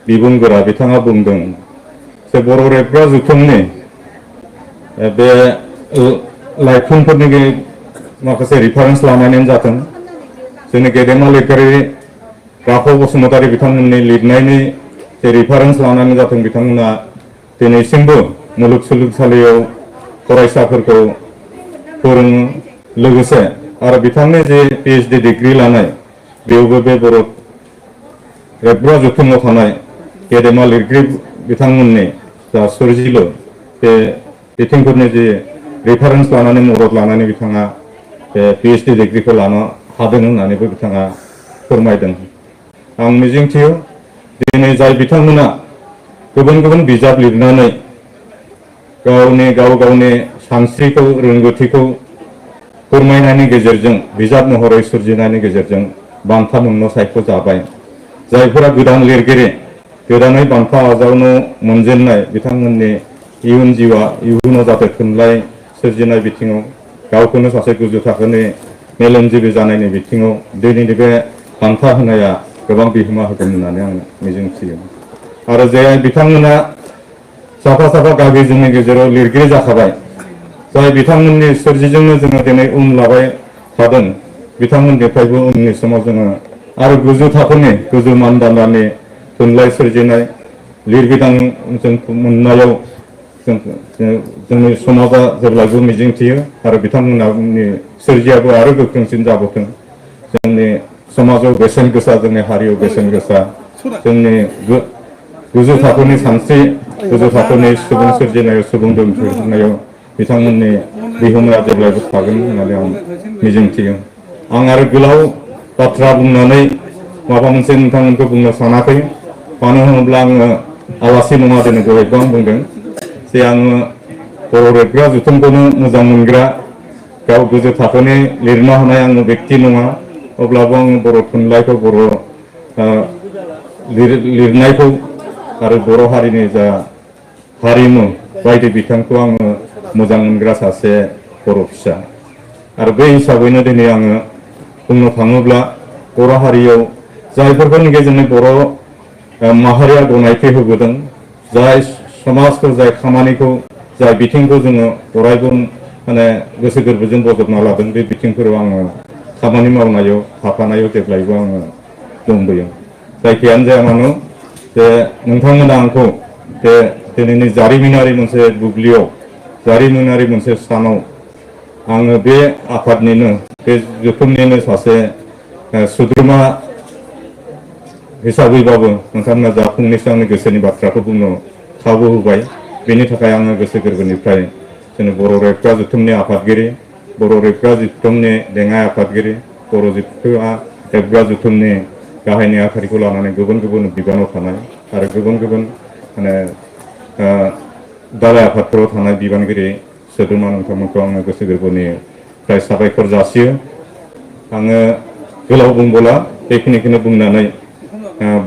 बिबुंगोरा बिथाङा बुंदों जे बर' रेबग्रा जथुमनि बे लाइफांफोरनि माखासे रिफारेन्स लानायानो जाथों जोंनि गेदेमा लिरगिरि राफो बसुमतारी बिथांमोननि लिरनायनि जे रिफारेन्स लानानै जाथों बिथांमोना दिनैसिमबो मुलुगसोलोंसालियाव फरायसाफोरखौ फोरोङो लोगोसे आरो बिथांनि जे PhD डिग्री लानाय बेयावबो बे बर' रेबग्रा जथुमाव थानाय गेदेमा लिरगिरि बिथांमोननि जा सोरजिलु बे बिथिंफोरनि जे रिफारेन्स लानानै मदद लानानै बिथाङा बे PhD डिग्रीखौ लानो हादों होननानैबो बिथाङा फोरमायदों आं मिजिंथियो दिनै जाय बिथांमोना गुबुन गुबुन बिजाब लिरनानै गाव गावनि सानस्रिखौ रोंगौथिखौ फोरमायनायनि गेजेरजों बिजाब महरै सोरजिनायनि गेजेरजों बान्था मोननो सायख'जाबाय जायफोरा गोदान लिरगिरि गोदानै बान्था आजावनो मोनजेननाय बिथांमोननि इयुन जिउआ इयुनाव जाहाथे थुनलाइ सोरजिनाय बिथिङाव गावखौनो सासे गोजौ थाखोनि मेलेमजिबि जानायनि बिथिङाव दिनैनि बे बान्था होनाया गोबां बिहोमा होगोन होननानै आं मिजिंथियो आरो जे बिथांमोना साफा साफा गागि जोंनि गेजेराव लिरगिरि जाखाबाय जाय बिथांमोननि सोरजिजोंनो जोङो दिनै उन लाबाय थादों बिथांमोननिफ्रायबो उननि समाव जोङो आरो गोजौ थाखोनि गोजौ मानदान्दानि थुनलाइ सोरजिनाय लिरबिदां जों मोननायाव जोंनि समाजा जेब्लाबो मिजिंथियो आरो बिथांमोननि सोरजियाबो आरो गोख्रोंसिन जाबोथों जोंनि समाजाव बेसेन गोसा जोंनि हारियाव बेसेन गोसा जोंनि गोजौ थाखोनि सानस्रि गोजौ थाखोनि सुबुं सोरजिनायाव सुबुं दोनथुमनायाव बिथांमोननि बिहोमाया जेब्लायबो थागोन होननानै आं मिजिंथियो आं आरो गोलाव बाथ्रा बुंनानै माबा मोनसे नोंथांमोनखौ बुंनो सानाखै मानो होनोब्ला आङो आलासि नङा दिनै दहायबो आं बुंदों जे आङो बर' रेबग्रा जथुमखौनो मोजां मोनग्रा गाव गोजौ थाखोनि लिरनो हानाय आङो बेक्ति नङा अब्लाबो आङो बर' थुनलाइखौ बर' लिरनायखौ आरो बर' हारिनि जा हारिमु बायदि बिथिंखौ आङो मोजां मोनग्रा सासे बर' फिसा आरो बे हिसाबैनो दिनै आङो बुंनो थाङोब्ला बर' हारियाव जायफोरनि गेजेरजों बर' माहारिया गनायथि होबोदों जाय समाजखौ जाय खामानिखौ जाय बिथिंखौ जोङो अरायबो माने गोसो गोरबोजों बजबना लादों बे बिथिंफोराव आङो खामानि मावनायाव थाफानायाव जेब्लायबो आङो दंबोयो जायखियानो जाया मानो जे नोंथांमोना आंखौ बे दिनैनि जारिमिनारि मोनसे बुब्लियाव जारिमिनारि मोनसे सानाव आङो बे आफादनिनो बे जथुमनिनो सासे सोद्रोमा हिसाबैबाबो नोंथांमोना जा फंनैसो आंनि गोसोनि बाथ्राखौ बुंनो खाबु होबाय बेनि थाखाय आङो गोसो गोरबोनिफ्राय जोंनि बर' रेबग्रा जथुमनि आफादगिरि बर' रेबग्रा जथुमनि लेङाइ आफादगिरि बर' रेबग्रा जथुमनि गाहाय नेहाथारिखौ लानानै गुबुन गुबुन बिबानाव थानाय आरो गुबुन गुबुन माने दालाइ आफादफोराव थानाय बिबानगिरि सोद्रोमा नोंथांमोनखौ आङो गोसो गोरबोनिफ्राय साबायखर जासियो आङो गोलाव बुंबोला बेखिनिखौनो बुंनानै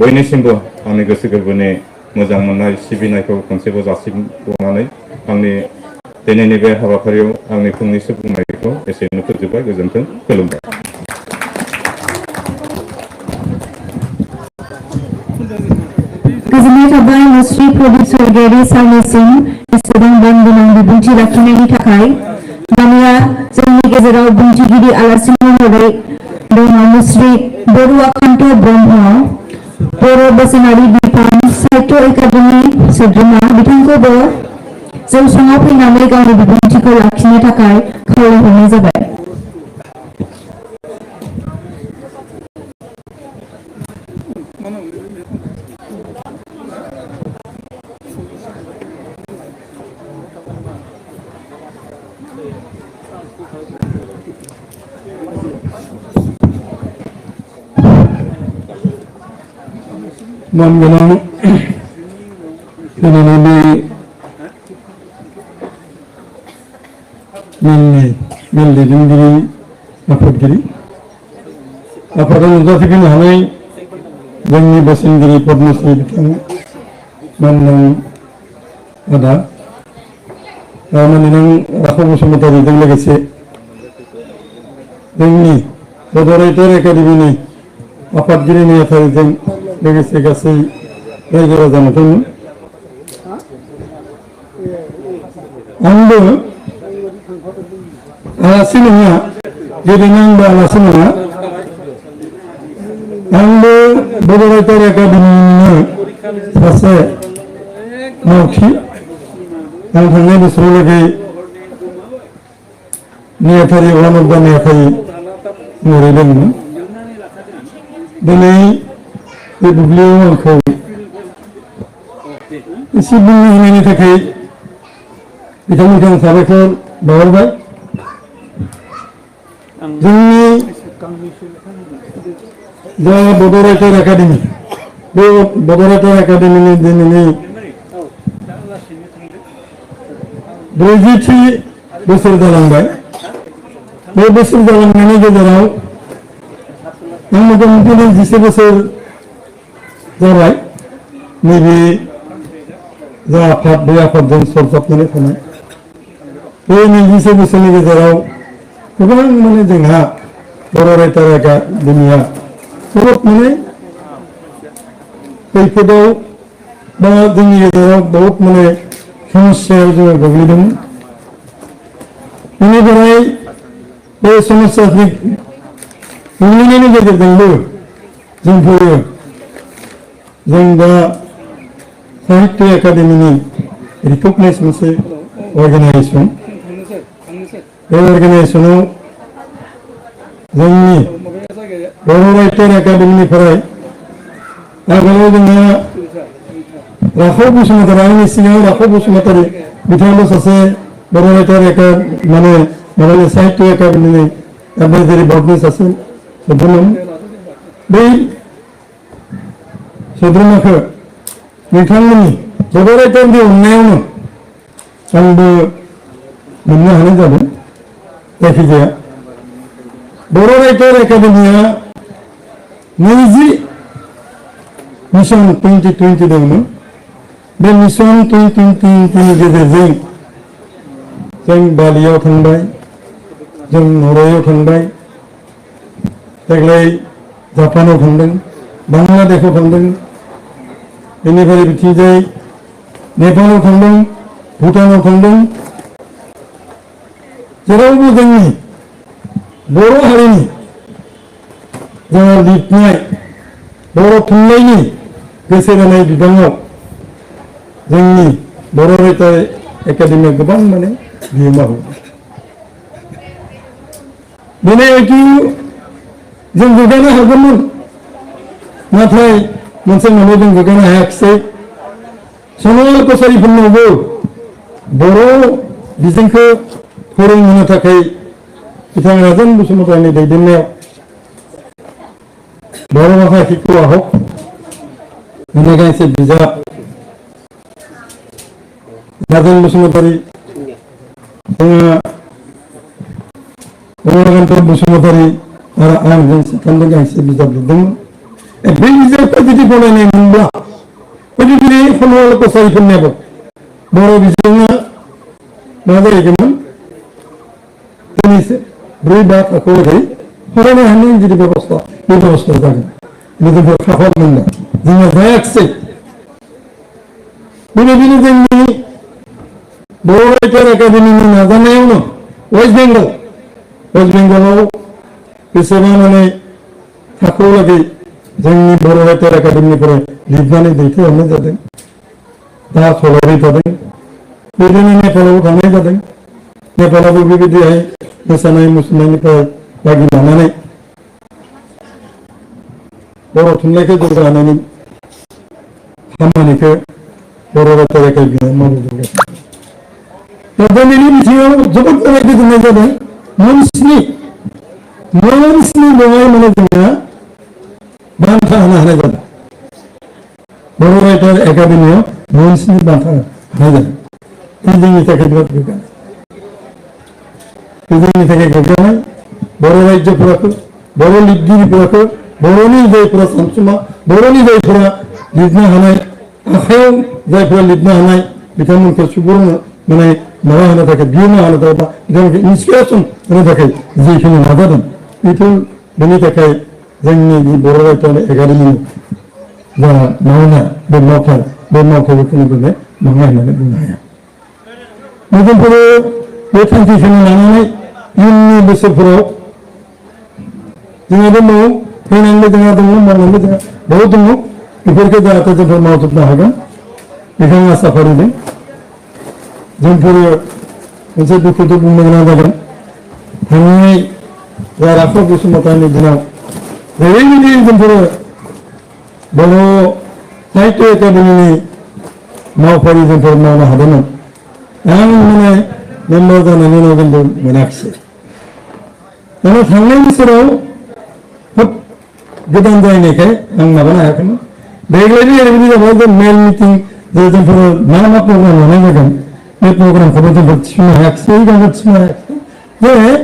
बयनिसिमबो आंनि गोसो गोरबोनि मोजां मोननाय सिबिनायखौ खनसेबो जासिबावनानै आंनि दिनैनि बे हाबाफारियाव आंनि फंनैसो बुंनायखौ एसेनो फोजोबबाय। गोजोन्थों, खुलुमबाय। गोजोननाय थाबाय मुस्रि प्रडिउसार गेरि सारनिसिम एसेबां गोनां बिबुंथि लाखिनायनि थाखाय। दानिया जोंनि गेजेराव बुंथिगिरि आलासि महरै दङ मुस्रि बरुवाकान्त ब्रह्म, बर' बोसोनारि बिफान साहित्य एकाडेमि सोद्रोमा। बिथांखौबो जौसाङाव फैनानै गावनि बिबुंथिखौ लाखिनो थाखाय खावलायहरनाय जाबाय। मानगोनां दिनैनि बे मेल दैदेनगिरि आफादगिरि आफादाव नुजाथिफैनो हानाय जोंनि बोसोनगिरि पद्मश्री बिथां मानगोनां आदा मानगोनां राखाव बसुमतारीजों लोगोसे जोंनि बड' राइटार एकाडेमिनि आफादगिरि नेहाथारिजों लोगोसे गासै रायजो राजा नोंथांमोन, आंबो आलासि नङा, जेरैनो आंबो आलासि नङा। आंबो बड' राइटार एकाडेमिनिनो सासे मावथि। आं थांनाय बोसोरावलागै नेहाथारि वान अफ दा नेहाथारि महरै दंमोन। दिनै बे बुब्लियाव आंखौ एसे बुंनो होनायनि थाखाय बिथांमोनखौ आं साबायखर बावहरबाय। जोंनि जा बड' राइटार एकाडेमि, बे बड' राइटार एकाडेमिनि दिनैनि 43 बोसोर जालांबाय। बे बोसोर जालांनायनि गेजेराव आं मथा मथि 20 बोसोर जाबाय नैबे जा आफाद, बे आफादजों सरजाबनानै थानाय। बे 20 बोसोरनि गेजेराव गोबां माने जोंहा बर' राइटार एकाडेमिया बहुत माने खैफोदाव बा जोंनि गेजेराव बहुत माने समस्यायाव जोङो गोग्लैदोंमोन। बेनिफ्राय बे समस्यानि गोग्लैनायनि गेजेरजोंबो जोंफोरो जों दा साहित्य एकाडेमिनि रिकगनाइज मोनसे अर्गेनाइजेसन, बे अर्गेनाइजेसनाव जोंनि बर' राइटार एकाडेमिनिफ्राय आगोलाव जोंहा राखाव बसुमतारी, आंनि सिगाङाव राखाव बसुमतारी बिथाङाबो सासे बर' राइटार माने माबानि साहित्य एकाडेमिनि एडभाइजारि बर्डनि सासे सोद्रोमामोन। बै सोद्रोमाखौ नोंथांमोननि बर' राइटारनि अननायावनो आंबो मोननो हानाय जादों। जायखिजाया बर' राइटार एकाडेमिया 20 मिशन 2020 दंमोन। बे मिशन 2020 नि गेजेरजों जों बालियाव थांबाय, जों नरवेयाव थांबाय, देग्लाय जापानाव थांदों, बांलादेशआव थांदों, बेनिफ्राय बिथिंजाय नेपालाव थांदों, भुटानाव थांदों। जेरावबो जोंनि बर' हारिनि जा लिरनाय, बर' थुनलाइनि गोसो होनाय बिबाङाव जोंनि बर' राइटार एकाडेमिया गोबां माने बिहोमा होदों। दिनै हयथ' जों गोग्गानो हागौमोन, नाथाय मोनसे समाव जों गोग्गानो हायाखिसै। सनल कसारिफोरनावबो बर' बिजोंखौ फोरोंहोनो थाखाय बिथां राजेन बसुमतारीनि दैदेननायाव बर' भाषा शिक्षु आहक होननाय गांसे बिजाब राजेन बसुमतारी, जोंहा रमाकान्त बसुमतारी आरो आंजों साथामजों गांसे बिजाब लिरदोंमोन बे बिजाबखौ जुदि फरायनाय मोनब्ला जुदि खनवाल कसारिफोरनियाबो बर' बिजोङा मा जाहैगौमोन दिनैसो 4 बा थाखोआवहाय फरायनो हानायनि जुदि बेबस्था बे बेबस्था जागोन बेजोंबो खाफाल मोनदों जोंहा जायाखिसै बेबायदिनो जोंनि बर' रायथार एकाडेमिनि नाजानायावनो वेस्ट बेंगलाव बेसेबां माने थाखोआवलागै जोंनि बर' रायथार एकाडेमिनिफ्राय लिरनानै दैथायहरनाय जादों दा सलायबाय थादों बिदिनो नेपालाव थांनाय जादों नेपालावबो बेबायदिहाय मोसानाय मुसुरनायनिफ्राय बाहागो लानानै बर' थुनलाइखौ जौगाहोनायनि खामानिखौ बर' रायथार एकाडेमिया मावबोगासिनो दा दिनैनि बिथिङाव जोबोद गोजोननाय जादों मोन स्नि बेवहाय माने जोंहा बान्था होनो हानाय जादों बर' रायथार एकाडेमियाव मोन स्नि बान्था होनाय जादों बे जोंनि थाखाय बिराद गोग्गानाय जोंनि थाखाय गोग्गानाय बर' रायजोफोराखौ बर' लिरगिरिफोराखौ बर'नि जायफोरा सानसुमा बर'नि जायफोरा लिरनो हानाय आखायाव जायफोरा लिरनो हानाय बिथांमोनखौ सुबुरुन माने माबा होनो थाखाय बिहोमा होनो थाखाय बा बिथांमोनखौ इन्सपिरेसन होनो थाखाय जिखिनि नाजादों बेनि थाखाय जोंनि बर' रायथार एकाडेमिनि जा मावनाय बे मावथायखौ खुनुबो मावनाय होननानै बुंनो हाया जोंफोरो बे थांखिखौ लानानै इयुननि बोसोरफोराव जोंहा दंबावो फैनानैबो जोंहा दङ मावनानैबो जोंहा बहुत दङ बेफोरखौ जाहाथे जोंफोर मावजोबनो हागोन बेखौ आं आसा फारिदों जोंफोरो मोनसे दुखुजों बुंनो गोनां जागोन थांनाय जा राफा बसुमतारिनि दिनाव जेरैबायदि जोंफोरो बर' साहित्य एकाडेमिनि मावफारि जोंफोर मावनो हादोंमोन आं माने मेम्बार जानायनि उनाव जोंबो मोनाखिसै दाना थांनाय बोसोराव खोब गोदान जाहैनायखाय आं माबानो हायाखैमोन देग्लायनि ओरैबायदि जाबाय जे मेल मिटिं जे जोंफोर मा प्रग्राम लानाय जागोन बे प्रग्रामखौबो जोंफोर थिसननो हायाखिसै गावबो थिसननो हायाखिसै जे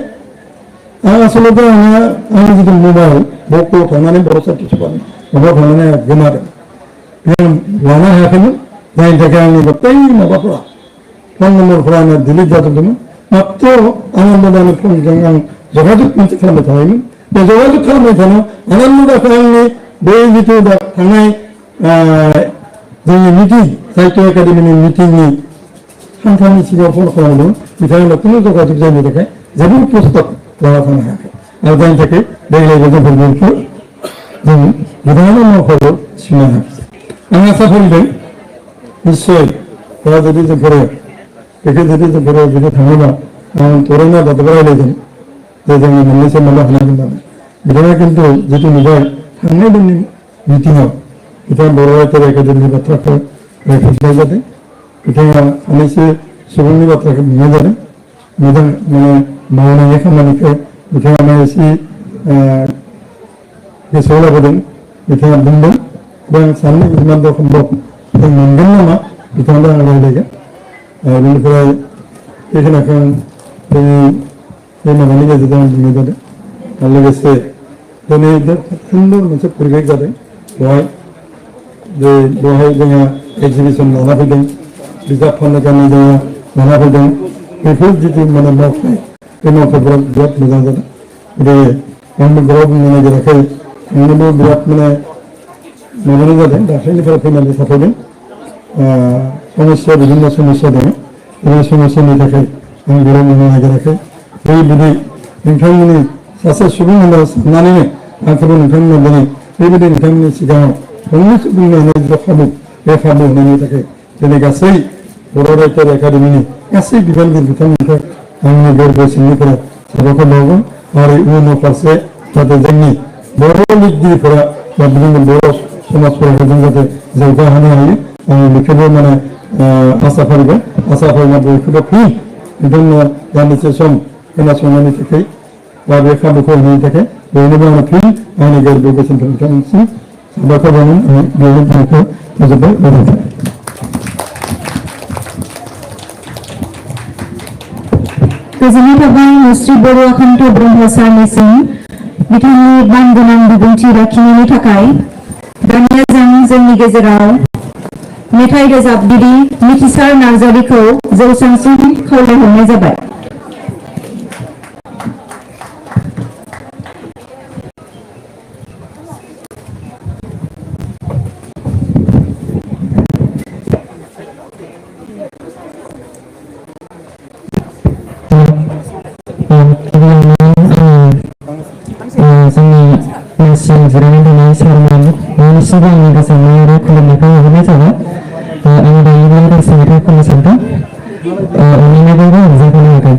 आं आसलथे आंनि जितु मबाइल बकआव थांनानै बर' साहित्य सभानि माबायाव थांनानै गोमादों आं लानो हायाखैमोन जायनि थाखाय आंनि गथाय माबाफोरा फन नम्बरफोरा आंना डिलिट जाजोबदोंमोन मात्र आनन्ददानि फनजों आं जगाजग मोनसे खालामबाय थायोमोन बे जगाजग खालामबाय थानायाव आनन्ददाखौ आंनि बे जितु दा थांनाय जोंनि मिटिं साहित्य एकाडेमिनि मिटिंनि सानथामनि सिगाङाव फन खालामदों बिथांमोना खुनु जगाजग जायनि थाखाय जेबो प्रस्ताब लाना थांनो हायाखै आरो जायनि थाखाय देग्लायबो जोंफोर बेखौ जों गोदान मावफारियाव थिसननो हायाखिसै आं आसा फारिदों निस्सय दा जुदि जोंफोरो बेखौ जुदि जोंफोरो जुदि थाङोबा आं थरैनो बाथ्रा रायलायगोन जे जोङो मोननैसो माबा हानांगोन होननानै बिथाङा खिन्थु जितु नुबाय थांनाय दिननि मिटिङाव बिथाङा बर' रायथार एकाडेमिनि बाथ्राखौ रायखांनाय जादों बिथाङा सानैसो सुबुंनि बाथ्राखौ बुंनाय जादों मोजां माने मावनायनि खामानिखौ बिथाङा एसे गोसोआव लाबोदों बिथाङा बुंदों दा आं सानो इमान सम्भब जों मोनगोन नामा बिथांजों आं रायज्लायगोन बेनिफ्राय बेखिनिखौ आं जोंनि बे माबानि गेजेरजों आं बुंनाय जादों आरो लोगोसे दिनै सुंदर मोनसे परिबेक जादों बेवहाय जोंहा एक्जिबिसन लाना फैदों बिजाब फाननो थाखाय जोङो लाना फैदों बेफोर जितु माने मावथाय बे मावथायफोरा बिराद मोजां जादों गतिके आंबो गोबाव बुंनो नागिराखै थांनोबो बिराद माने माबानाय जादों दाख्लैनिफ्राय फैनानै थाफैदों समस्या बिभिन्न समस्या दङ बे समस्यानि थाखाय आं बिराद बुंनो नागिराखै बेबायदि नोंथांमोननि सासे सुबुं होनना साननानैनो आंखौबो नोंथांमोना दिनै बेबायदि नोंथांमोननि सिगाङाव फंनैसो बुंनो हानाय जिथु खाबु बे खाबु होनायनि थाखाय दिनै गासै बर' रायथार एकाडेमिनि गासै बिबानगिरि बिथांमोनखौ आंनि गोरबो सिंनिफ्राय साबायखर बावगोन आरो इयुनाव फारसे जाहाथे जोंनि बर' लिरगिरिफोरा बा जोंनि बर' समाजफोरखौ जों जाहाथे जौगाहोनो हायो आं बेखौबो माने आसा फारिबाय आसा फारिना बयखौबो फिन नोंथांमोना दान्दिसे सम खोनासंनायनि थाखाय बा बे खाबुखौ होनायनि थाखाय बयनोबो आङो फिन आंनि गोरबो गोसोनिफ्राय नोंथांनिसिम साबायखर बावनानै आं बेयावनो बुंनायखौ फोजोबबाय गोजोन्थों गोजोननाय थाबाय मुस्रि बर' आखान्थ ब्रह्म सारनिसिम बिथांनि बानगोनां बिबुंथि लाखिनायनि थाखाय दानिया जों जोंनि गेजेराव मेथाइ रोजाबगिरि मिथिसार नार्जारिखौ जौसांसिम खावलायहरनाय जाबाय। जोंनि सिगां जिरायनानै थानाय सारमोन बयनिसिमबो आंनि गोजोननाय आरो खुलुमनायखौ हरनाय जाबाय। आं दायो बे गांसे मेथाइ खननो सानदों। अननानै बयबो रंजाफानो हागोन।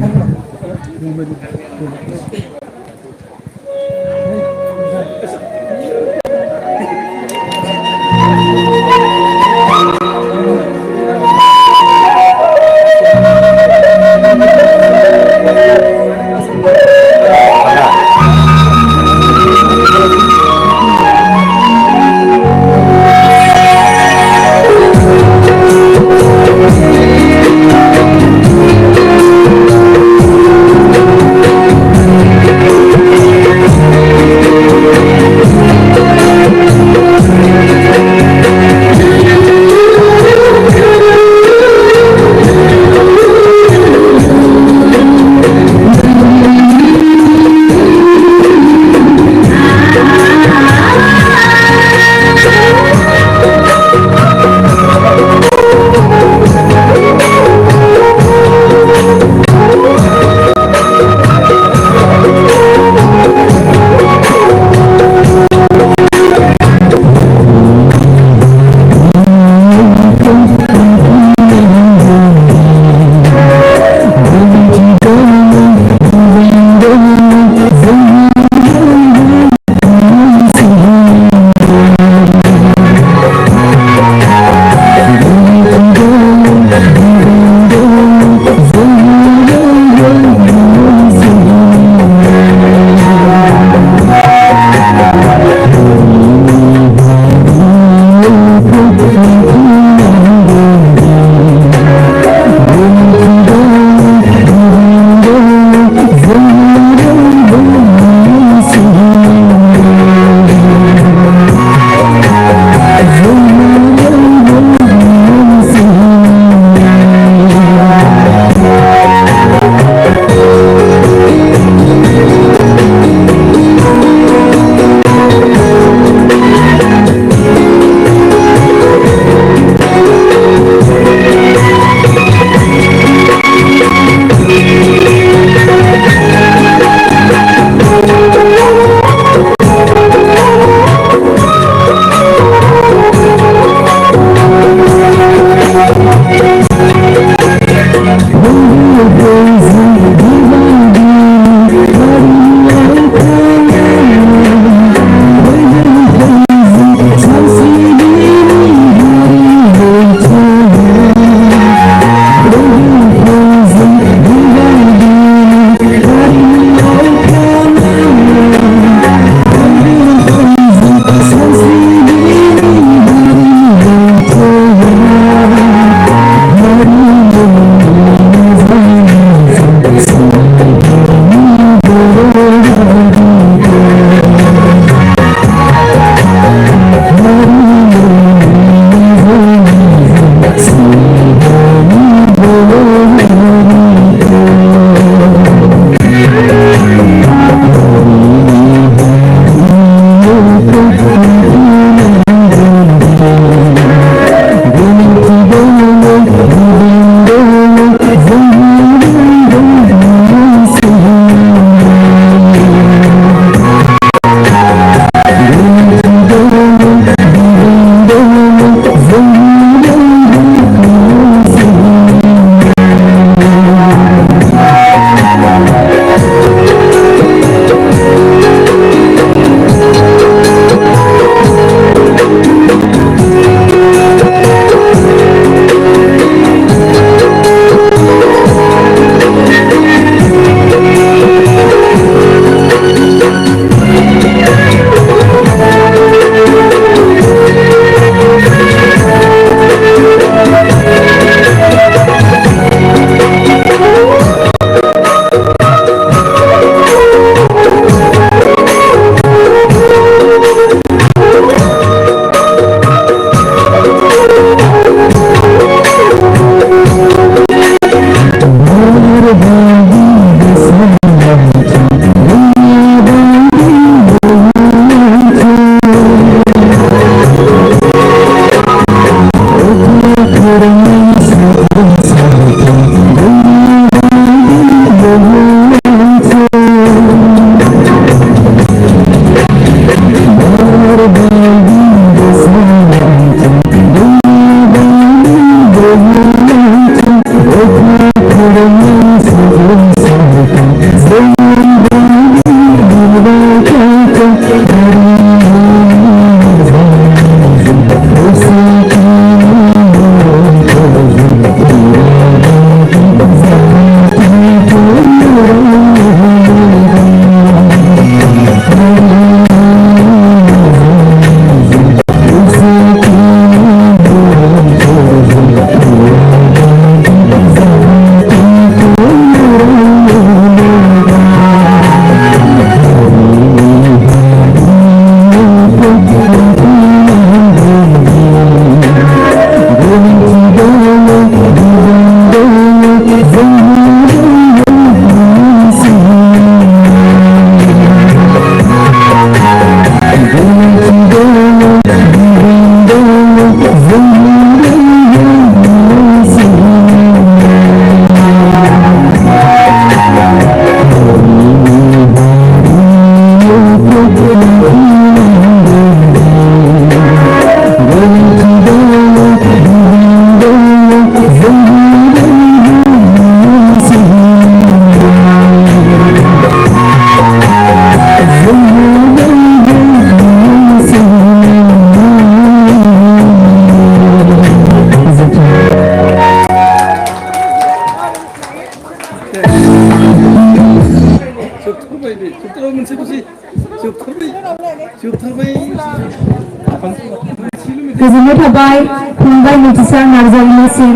गोजोननाय थाबाय फंबाय मिथिसार नार्जारिनिसिम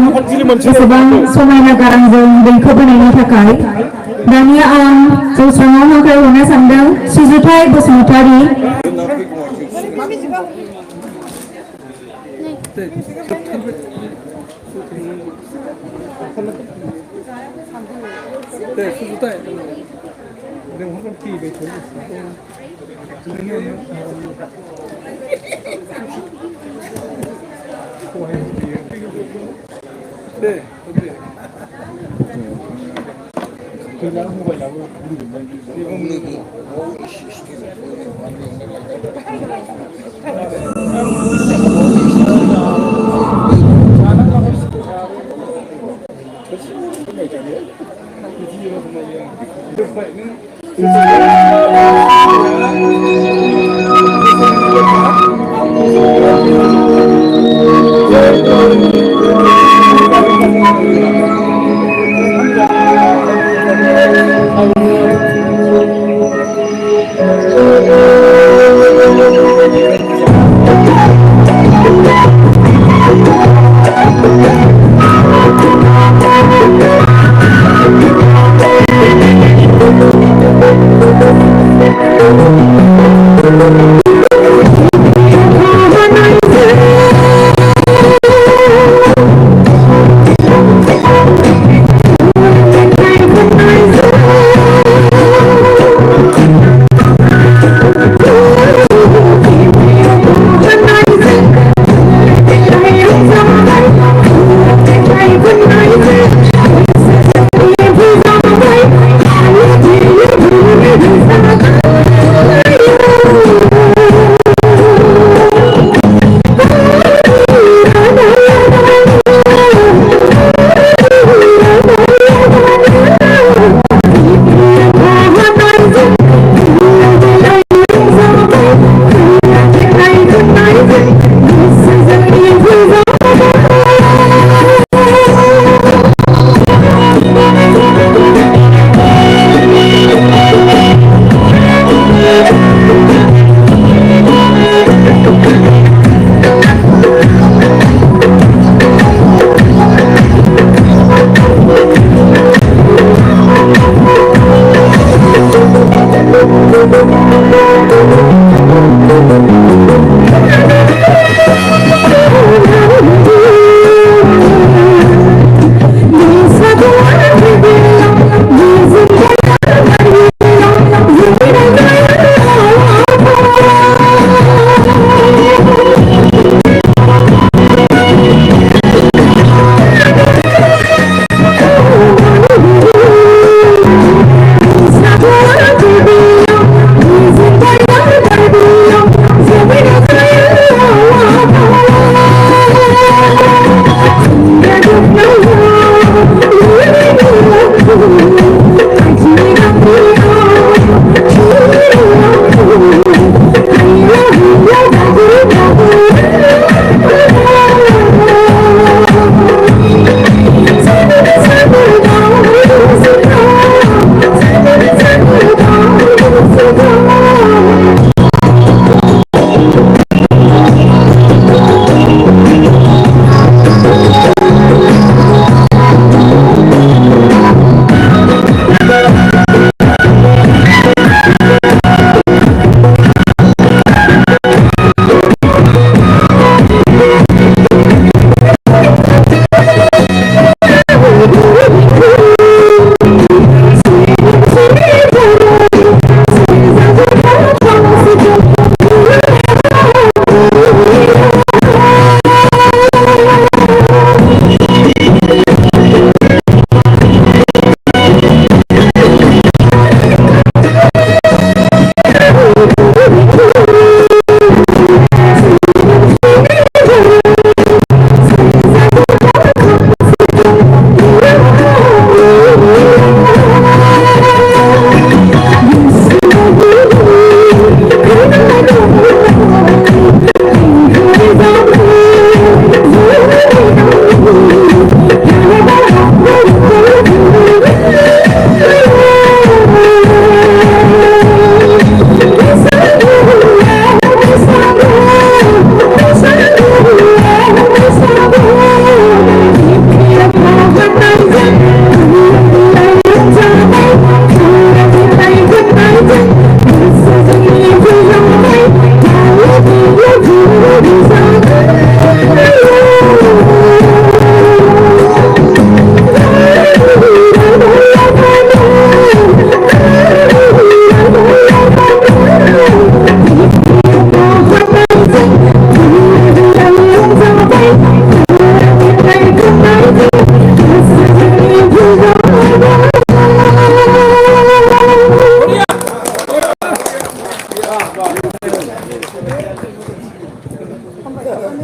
एसेबां समायना गारांजों दैखौ बोनायनि थाखाय। दानिया आं जौस्राङाव हांख्रायहरनो सानदों सुजुथाय बसुमतारी।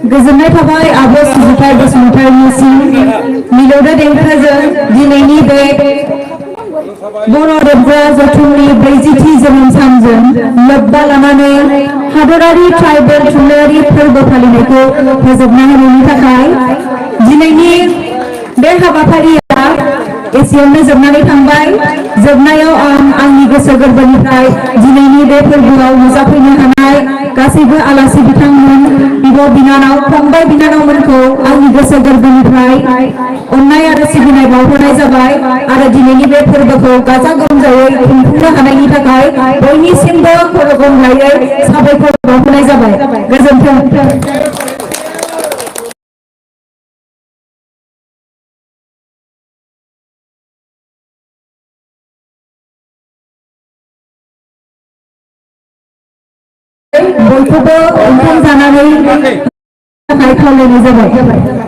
गोजोननाय थाबाय आब' सुजिथाय बसुमतारिनिसिम मिलौदो देंखोजों दिनैनि बे बर' रोजाबग्रा जथुमनि 40थि जोनोम सानजों लोब्बा लानानै हादरारि ट्राइबेल थुनलाइयारि फोरबो फालिनायखौ फोजोबना होनायनि थाखाय दिनैनि बे हाबाफारिया एसेयावनो जोबनानै थांबाय। जोबनायाव आं आंनि गोसो गोरबोनिफ्राय दिनैनि बे फोरबोआव नुजाफैनो हानाय गासैबो आलासि बिथांमोन बिब' बिनानाव फंबाय बिनानावमोनखौ आंनि गोसो गोरबोनिफ्राय अननाय आरो सिबिनाय बावहरनाय जाबाय आरो दिनैनि बे फोरबोखौ गाजा गोमजायै खुंफुंनो हानायनि थाखाय बयनिसिमबो खर' गंग्लायै साबायखर बावहरनाय जाबाय। गोजोन्थों। बयखौबो ओंखाम जानानै थाखाय खावलायनाय जाबाय।